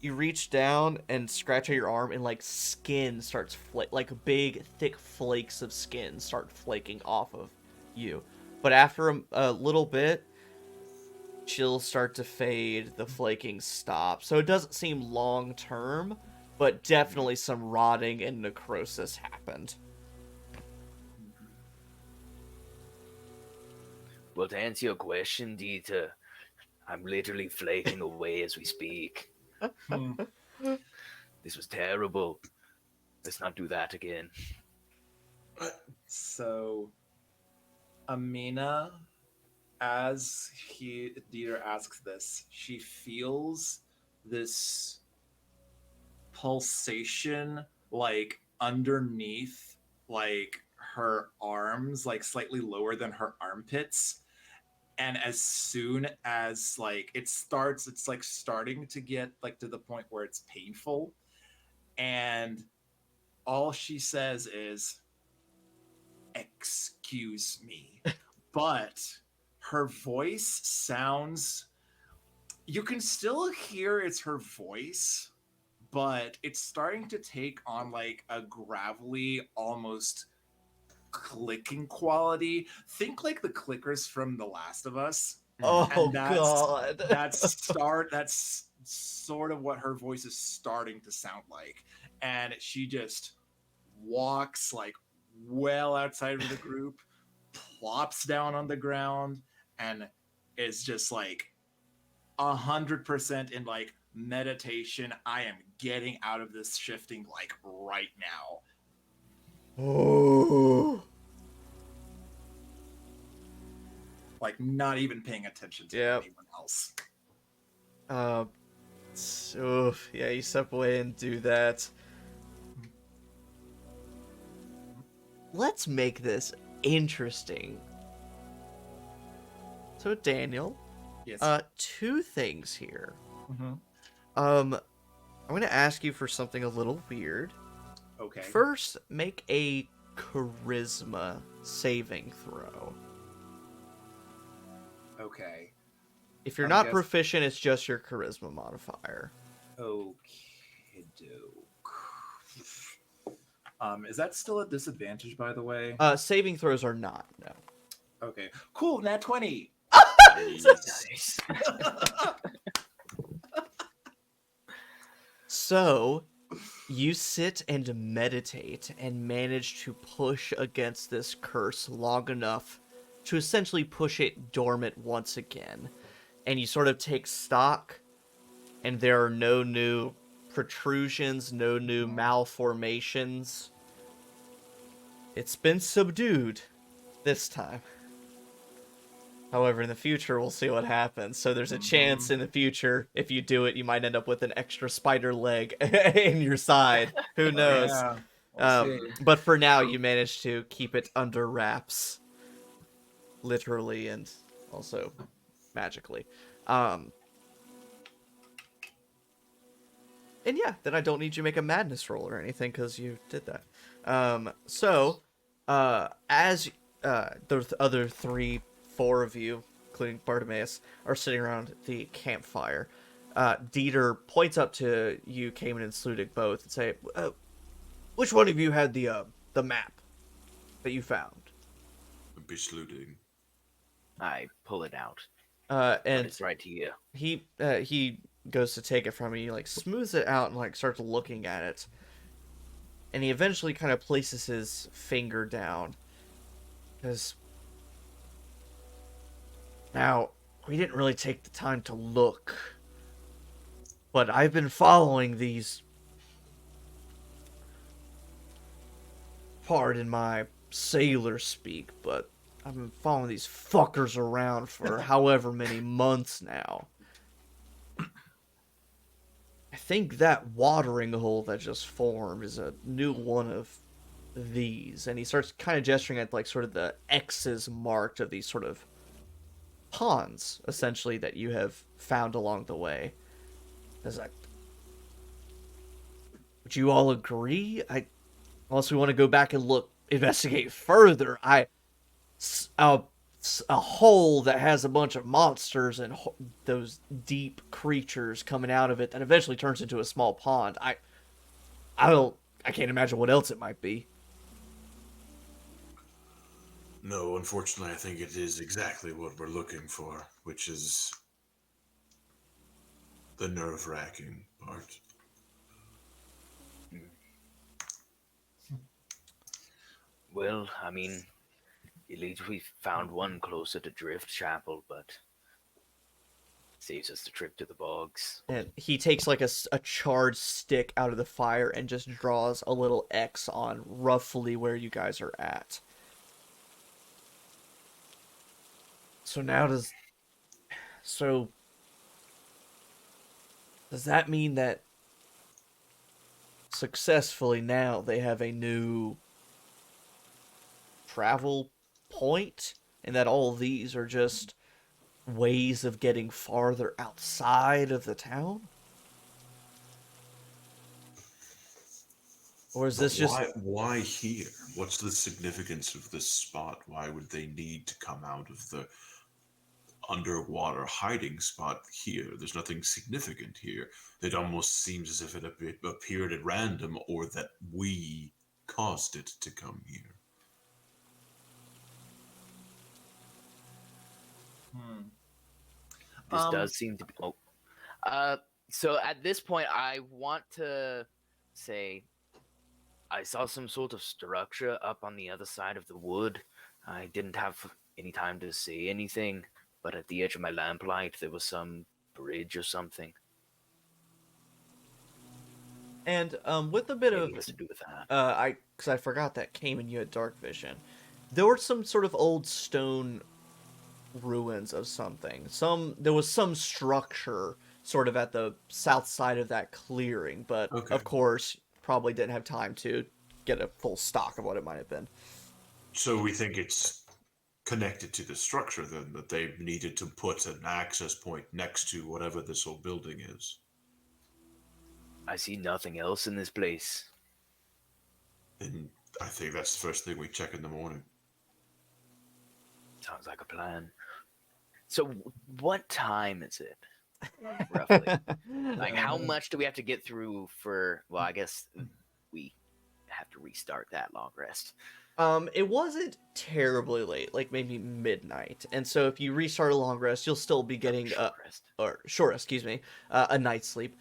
you reach down and scratch at your arm, and, like, skin starts... like, big, thick flakes of skin start flaking off of you. But after a little bit, chills start to fade, the flaking stops. So it doesn't seem long-term, but definitely some rotting and necrosis happened. Well, to answer your question, Dieter, I'm literally flaking away as we speak. This was terrible. Let's not do that again. So, Aminah, as Dieter asks this, she feels this pulsation, like, underneath, like, her arms, like, slightly lower than her armpits. And as soon as, like, it's like starting to get, like, to the point where it's painful. And all she says is, "Excuse me." But her voice sounds... You can still hear it's her voice, but it's starting to take on, like, a gravelly, almost clicking quality. Think like the clickers from The Last of Us. Oh, God. That's sort of what her voice is starting to sound like. And she just walks, like, well outside of the group, plops down on the ground, and is just, like, 100% in, like, meditation. I am getting out of this shifting, like, right now. Oh. Like, not even paying attention to anyone else. So, yeah, you step away and do that. Let's make this interesting. So, Daniel, Yes. two things here. Mm-hmm. I'm going to ask you for something a little weird. Okay. First, make a charisma saving throw. Okay. If you're not proficient, it's just your charisma modifier. Okay, doke. Is that still a disadvantage, by the way? Saving throws are not, no. Okay. Cool, nat 20. Nice. So, you sit and meditate and manage to push against this curse long enough to essentially push it dormant once again. And you sort of take stock, and there are no new protrusions, no new malformations. It's been subdued this time. However, in the future, we'll see what happens. So there's a chance in the future, if you do it, you might end up with an extra spider leg in your side. Who knows? Yeah, we'll see. But for now, you managed to keep it under wraps. Literally and also magically. And yeah, then I don't need you to make a madness roll or anything because you did that. As the other 4 of you, including Bartimaeus, are sitting around the campfire, Dieter points up to you, Kamin and Sludig both, and say, which one of you had the map that you found? Be Sludig. I pull it out. And it's right here. He goes to take it from you, like smooths it out and like starts looking at it. And he eventually kind of places his finger down. Because now, we didn't really take the time to look. But I've been following these... Pardon my sailor speak, but I've been following these fuckers around for however many months now. I think that watering hole that just formed is a new one of these. And he starts kind of gesturing at like sort of the X's marked of these sort of ponds, essentially, that you have found along the way. It's like, would you all agree? Unless we want to go back and investigate further, a hole that has a bunch of monsters and those deep creatures coming out of it that eventually turns into a small pond. I can't imagine what else it might be. No, unfortunately, I think it is exactly what we're looking for, which is the nerve-wracking part. Well, I mean, at least we found one closer to Driftchapel, but saves us the trip to the bogs. And he takes like a charred stick out of the fire and just draws a little X on roughly where you guys are at. So now does that mean that successfully now they have a new travel point, and that all these are just ways of getting farther outside of the town? Or is this just... Why here? What's the significance of this spot? Why would they need to come out of the underwater hiding spot here? There's nothing significant here. It almost seems as if it appeared at random, or that we caused it to come here. This does seem to be... so at this point, I want to say I saw some sort of structure up on the other side of the wood. I didn't have any time to see anything, but at the edge of my lamplight, there was some bridge or something. And with a bit Maybe of... to do with that. Because I forgot that Kamin, you had dark vision. There were some sort of old stone ruins of something. There was some structure sort of at the south side of that clearing, but of course probably didn't have time to get a full stock of what it might have been. So we think it's connected to the structure then, that they needed to put an access point next to whatever this old building is. I see nothing else in this place. And I think that's the first thing we check in the morning. Sounds like a plan. So, what time is it, roughly? Like, how much do we have to get through for? Well, I guess we have to restart that long rest. It wasn't terribly late, like maybe midnight. And so if you restart a long rest, you'll still be getting short rest, excuse me, a night's sleep.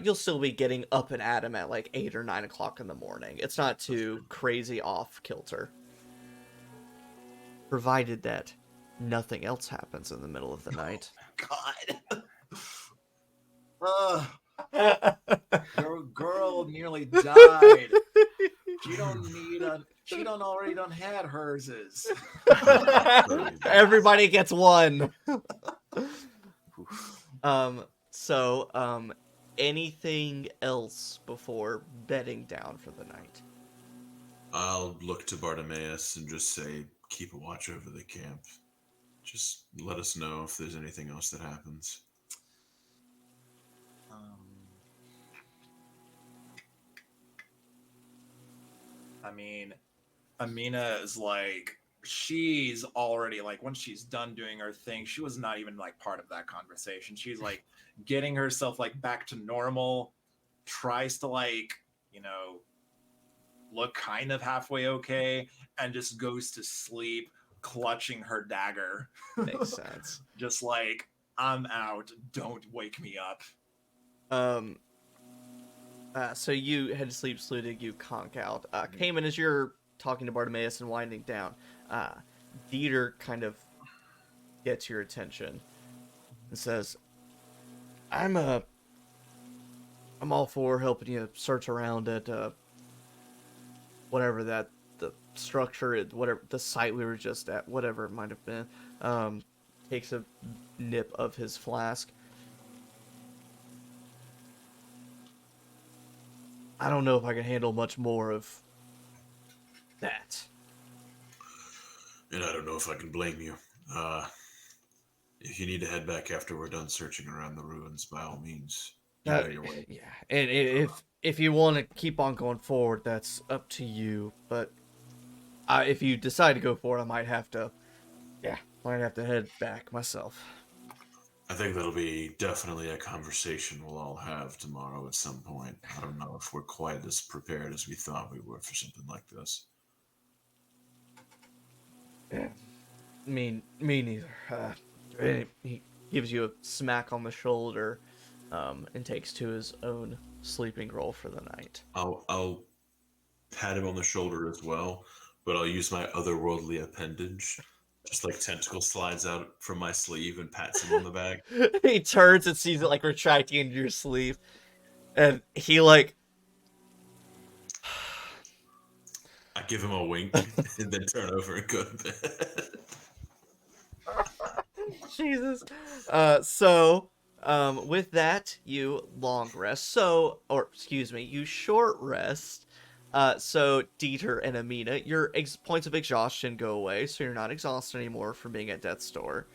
You'll still be getting up and at 'em at like 8 or 9 o'clock in the morning. It's not too crazy off kilter. Provided that nothing else happens in the middle of the night. God. Girl nearly died. She don't already done had herses. Everybody gets one. Anything else before bedding down for the night? I'll look to Bartimaeus and just say, keep a watch over the camp. Just let us know if there's anything else that happens. I mean, Aminah is like, she's already like, once she's done doing her thing, she was not even like part of that conversation. She's like getting herself like back to normal, tries to like, look kind of halfway okay, and just goes to sleep clutching her dagger. Makes sense. Just like, I'm out, don't wake me up. So you head to sleep, Sludig, you conk out. Kamin, as you're talking to Bartimaeus and winding down, Dieter kind of gets your attention and says, I'm all for helping you search around at whatever the structure is, whatever the site we were just at, whatever it might have been. Takes a nip of his flask. I don't know if I can handle much more of that. And I don't know if I can blame you. If you need to head back after we're done searching around the ruins, by all means, you know your way. Yeah, and if you want to keep on going forward, that's up to you. But if you decide to go forward, I might have to head back myself. I think that'll be definitely a conversation we'll all have tomorrow at some point. I don't know if we're quite as prepared as we thought we were for something like this. Yeah. Me neither. He gives you a smack on the shoulder, and takes to his own sleeping roll for the night. I'll pat him on the shoulder as well, but I'll use my otherworldly appendage. Just like tentacle slides out from my sleeve and pats him on the back. He turns and sees it like retracting into your sleeve, and he like. I give him a wink and then turn over and go to bed. Jesus. With that, you long rest. You short rest. So Dieter and Aminah, your points of exhaustion go away, so you're not exhausted anymore from being at death's door.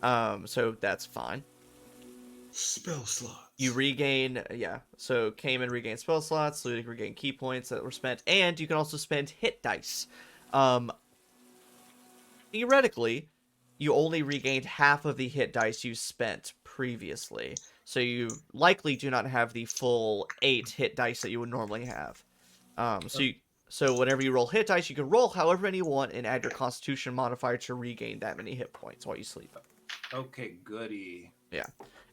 So that's fine. Spell slots. You regain, so Kamin regains spell slots, Ludic regain key points that were spent, and you can also spend hit dice. Theoretically, you only regained half of the hit dice you spent previously, so you likely do not have the full 8 hit dice that you would normally have. So whenever you roll hit dice, you can roll however many you want and add your Constitution modifier to regain that many hit points while you sleep. Okay, goody. Yeah.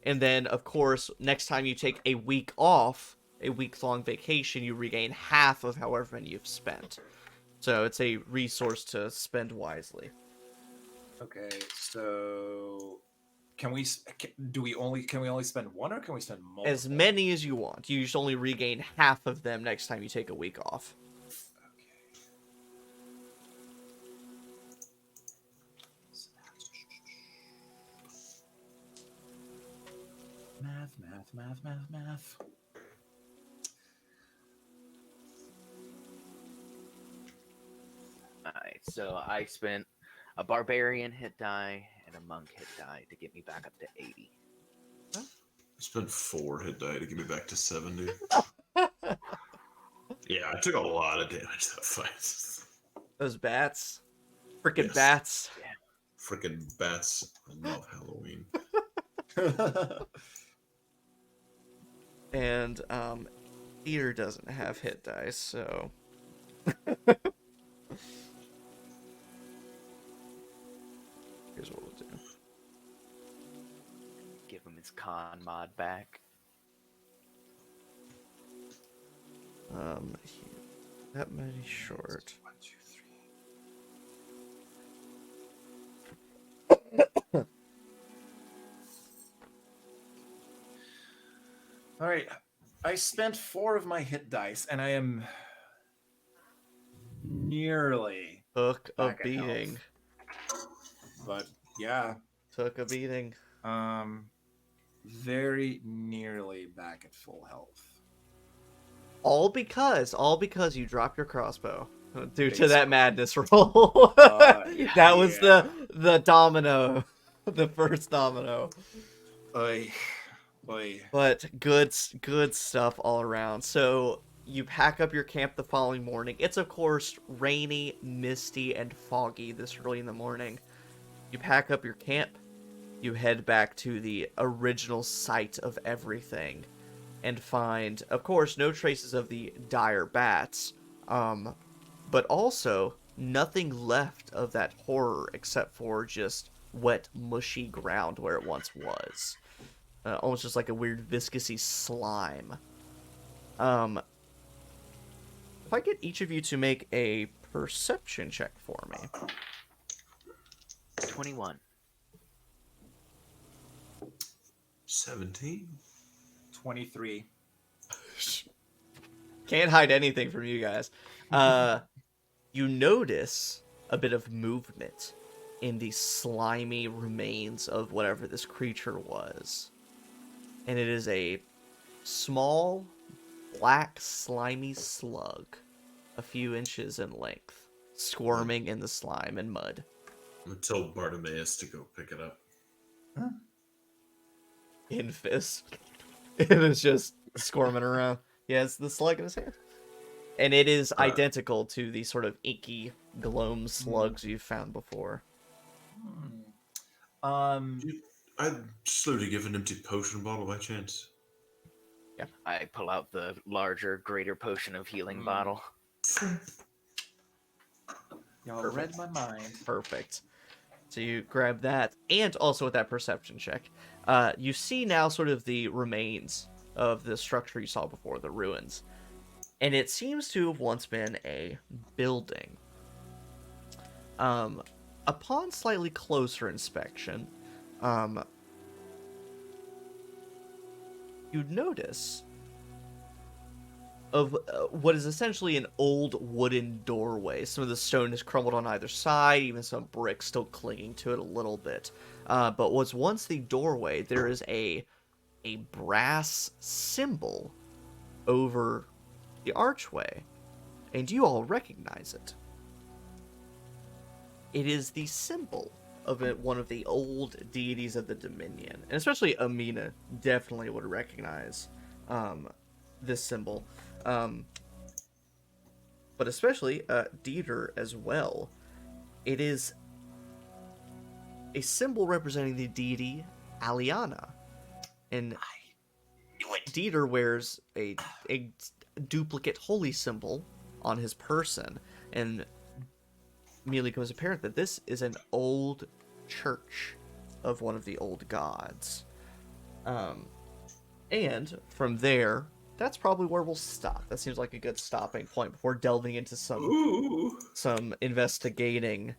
And then, of course, next time you take a week off, a week-long vacation, you regain half of however many you've spent. So it's a resource to spend wisely. Okay, so can we only spend one, or can we spend multiple? As many as you want. You just only regain half of them next time you take a week off. Math. Alright, so I spent a barbarian hit die and a monk hit die to get me back up to 80. I spent 4 hit die to get me back to 70. Yeah, I took a lot of damage that fight. Those bats. Freaking Yes. bats. Freaking bats. I love Halloween. And Peter doesn't have hit dice, so here's what we'll do. Give him his con mod back. That many short. 1, 2, 3. All right. I spent 4 of my hit dice, and I am nearly Took a back at health. beating. But yeah, Took a beating. very nearly back at full health. All because you dropped your crossbow due to Basically. that madness roll. That was yeah. the domino, the first domino. Oy. But good stuff all around. So you pack up your camp the following morning. It's of course rainy, misty, and foggy this early in the morning. You pack up your camp. You head back to the original site of everything, and find, of course, no traces of the dire bats, but also nothing left of that horror except for just wet, mushy ground where it once was. Almost just like a weird viscousy slime. If I get each of you to make a perception check for me. 21. 17? 23. Can't hide anything from you guys. You notice a bit of movement in the slimy remains of whatever this creature was. And it is a small, black, slimy slug, a few inches in length, squirming in the slime and mud. I'm gonna tell Bartimaeus to go pick it up. Huh? In fist. It is just squirming around. He has the slug in his hand. And it is identical to the sort of inky Gloam slugs you've found before. I'd slowly give an empty potion bottle by chance. Yeah. I pull out the larger, greater potion of healing bottle. Y'all read my mind. Perfect. So you grab that, and also with that perception check, you see now sort of the remains of the structure you saw before, the ruins. And it seems to have once been a building. Upon slightly closer inspection, you'd notice of what is essentially an old wooden doorway. Some of the stone has crumbled on either side, even some bricks still clinging to it a little bit. But what's once the doorway, there is a brass symbol over the archway, and you all recognize it. It is the symbol of one of the old deities of the Dominion, and especially Aminah definitely would recognize this symbol. But especially Dieter as well. It is a symbol representing the deity Aliana. And Dieter wears a duplicate holy symbol on his person, and immediately becomes apparent that this is an old church of one of the old gods. And from there, that's probably where we'll stop. That seems like a good stopping point before delving into some investigating.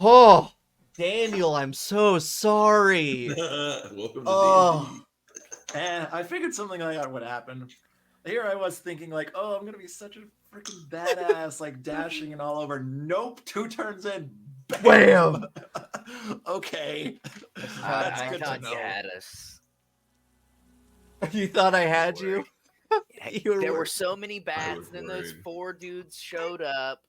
Oh, Daniel, I'm so sorry. Welcome to Oh. And I figured something like that would happen. Here I was thinking like, oh, I'm gonna be such a freaking badass, like dashing and all over. Nope, 2 turns in, Bam! Okay. I good to thought know. you had us. You thought I had you? You There were- were so many bats, was and then those worried. 4 dudes showed up.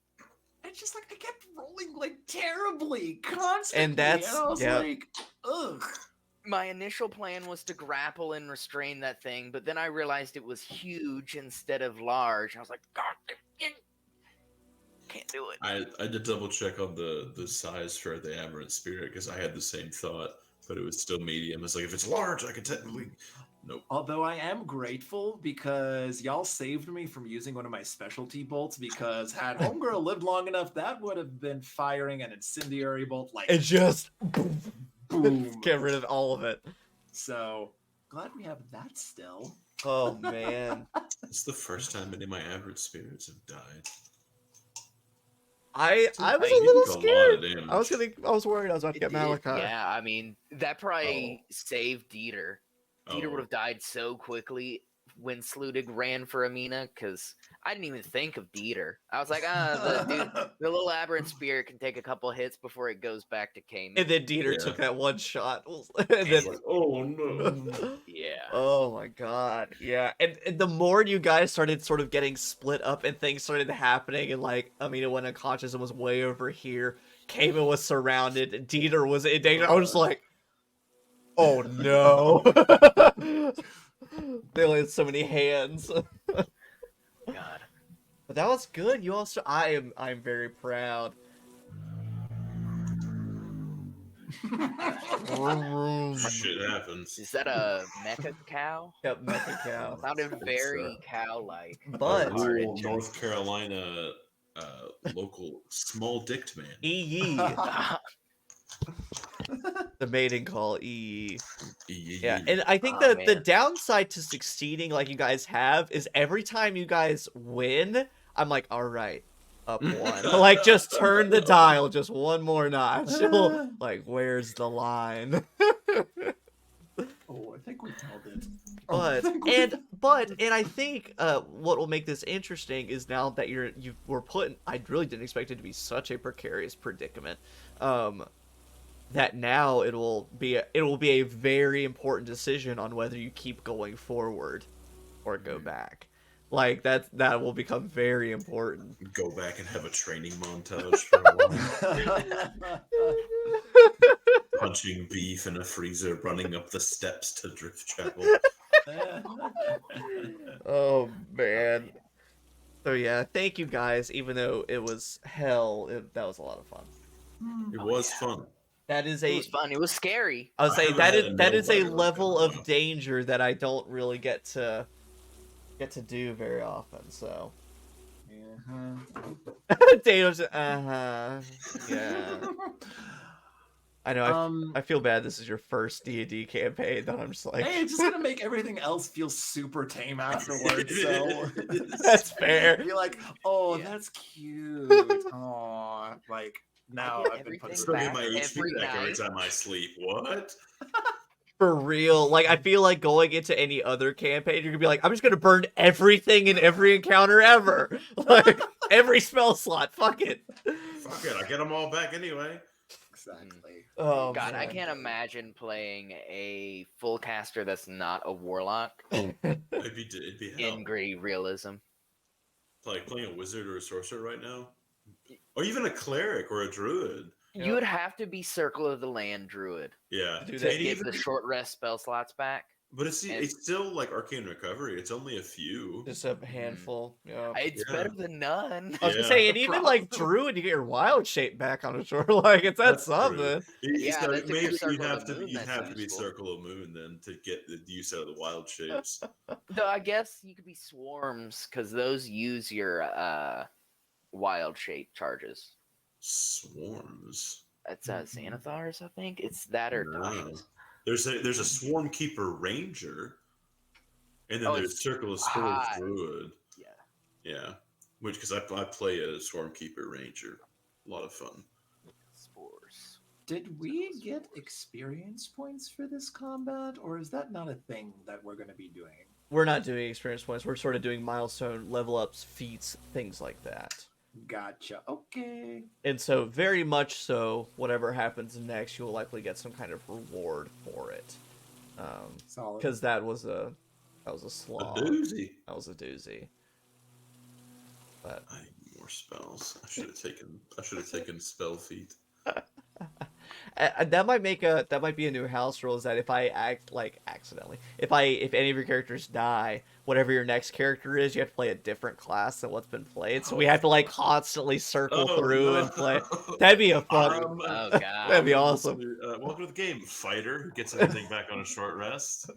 It's just like I kept rolling like terribly, constantly. And that's- I was yeah. like, ugh. My initial plan was to grapple and restrain that thing, but then I realized it was huge instead of large. I was like, God, can't do it. I did double check on the size for the aberrant spirit because I had the same thought, but it was still medium. It's like if it's large, I could technically. Nope. Although I am grateful because y'all saved me from using one of my specialty bolts, because had Homegirl lived long enough, that would have been firing an incendiary bolt like It just boom. get rid of all of it. So glad we have that still. Oh man. It's the first time any of my aberrant spirits have died. I was You a little took a lot of scared. damage. I was worried I was about to get Malachi. Yeah, I mean, that probably saved Dieter. Dieter would have died so quickly when Sludig ran for Aminah, because I didn't even think of Dieter. I was like, the little aberrant spirit can take a couple hits before it goes back to Kamin. And then Dieter took that one shot. And then, Like, oh no. Yeah. Oh my god. Yeah. And the more you guys started sort of getting split up and things started happening, and like Aminah went unconscious and was way over here, Kamin was surrounded, and Dieter was in danger. I was just like, oh no. They only had so many hands. God. But that was good. You also I'm very proud. Shit happens. Is that a mecha cow? Yep, mecha cow. Sounded very cow-like. But North Carolina local small-dicked man. EE. The mating call, EE. Yeah, and I think that the downside to succeeding like you guys have is every time you guys win, I'm like, all right, up one. Like, just turn the dial just one more notch. Like, where's the line? Oh, I think we nailed it. And I think what will make this interesting is now that you were put in, I really didn't expect it to be such a precarious predicament. That now it will be a very important decision on whether you keep going forward or go back. Like that will become very important. Go back and have a training montage for a while. Punching beef in a freezer, running up the steps to Driftchapel. Oh man. So yeah, thank you guys. Even though it was hell, that was a lot of fun. It was fun. That is It was fun. It was scary. I would say that is a level of danger that I don't really get to do very often. So, Dano's yeah. I know. I feel bad. This is your first D&D campaign. That I'm just like, hey, it's just gonna make everything else feel super tame afterwards. So that's fair. You're like, oh, that's cute. Oh, like. Now I've been putting my HP back every time I sleep. What? For real. Like, I feel like going into any other campaign, you're gonna be like, I'm just gonna burn everything in every encounter ever. Like, every spell slot. Fuck it. Fuck it. I get them all back anyway. Exactly. Oh, God, man. I can't imagine playing a full caster that's not a warlock. It'd be hell. In gray realism. Like playing a wizard or a sorcerer right now. Or even a cleric or a druid. You would have to be Circle of the Land druid. Yeah. To get the short rest spell slots back. But it's still like Arcane Recovery. It's only a few. Just a handful. Yeah. It's better than none. I was gonna say, and even like druid, you get your wild shape back on a shore. Like, it's something. Yeah, maybe you'd have to be Circle of Moon then to get the use out of the wild shapes. Though I guess you could be Swarms because those use your wild shape charges. Swarms. It's Xanathars, I think. It's that or Dashes. There's a Swarm Keeper Ranger, and then there's Circle of Spores Druid. Yeah. Which because I play a Swarm Keeper Ranger, a lot of fun. Spores. Did we get experience points for this combat, or is that not a thing that we're going to be doing? We're not doing experience points. We're sort of doing milestone level ups, feats, things like that. Gotcha. Okay. And so, very much so, whatever happens next, you will likely get some kind of reward for it. Solid. Because that was a slog. A doozy. That was a doozy. But I need more spells. I should have taken spell feat. That might be a new house rule, is that if I act like accidentally, if any of your characters die, whatever your next character is, you have to play a different class than what's been played. So we have to like constantly circle through and play. That'd be a fun. Oh That'd god. be awesome. Welcome to the game, fighter who gets everything back on a short rest.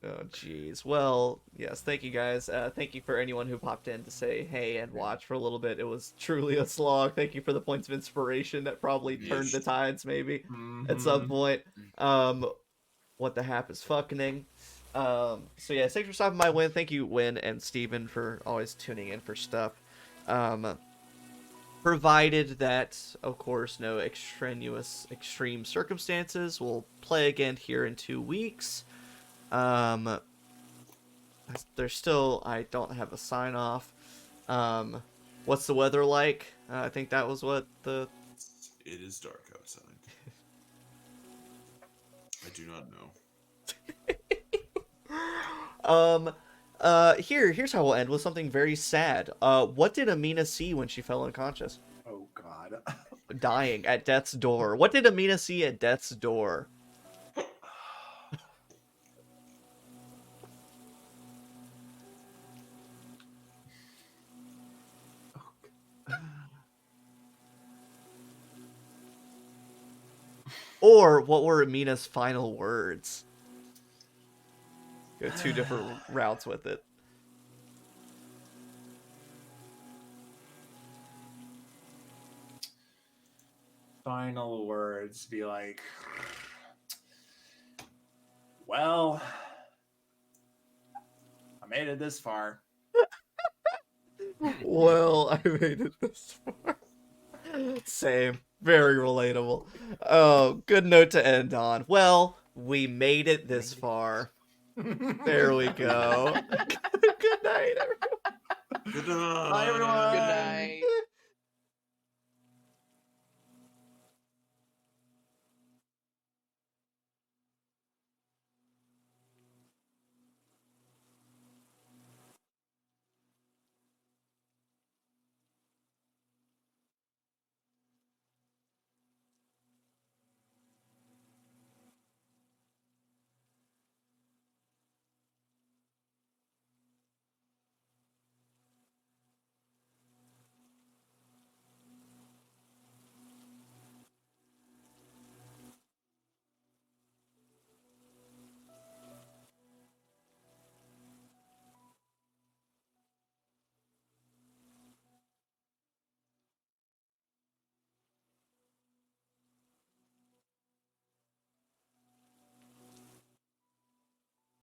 Oh, jeez. Well, yes, thank you guys. Thank you for anyone who popped in to say hey and watch for a little bit. It was truly a slog. Thank you for the points of inspiration that probably turned the tides, maybe, at some point. What the hap is fucking. So yeah, thanks for stopping by, Win. Thank you, Win and Steven, for always tuning in for stuff. Provided that, of course, no extreme circumstances, we'll play again here in 2 weeks. There's still, I don't have a sign off. What's the weather like? I think that was what the... It is dark outside. I do not know. Here's how we'll end, with something very sad. What did Aminah see when she fell unconscious? Oh god. Dying at death's door. What did Aminah see at death's door? Or what were Aminah's final words? Go 2 different routes with it. Final words be like, well, I made it this far. Well, I made it this far. Same. Very relatable. Oh, good note to end on. Well, we made it this far. There we go. Good night, everyone. Good night. Bye, everyone. Good night.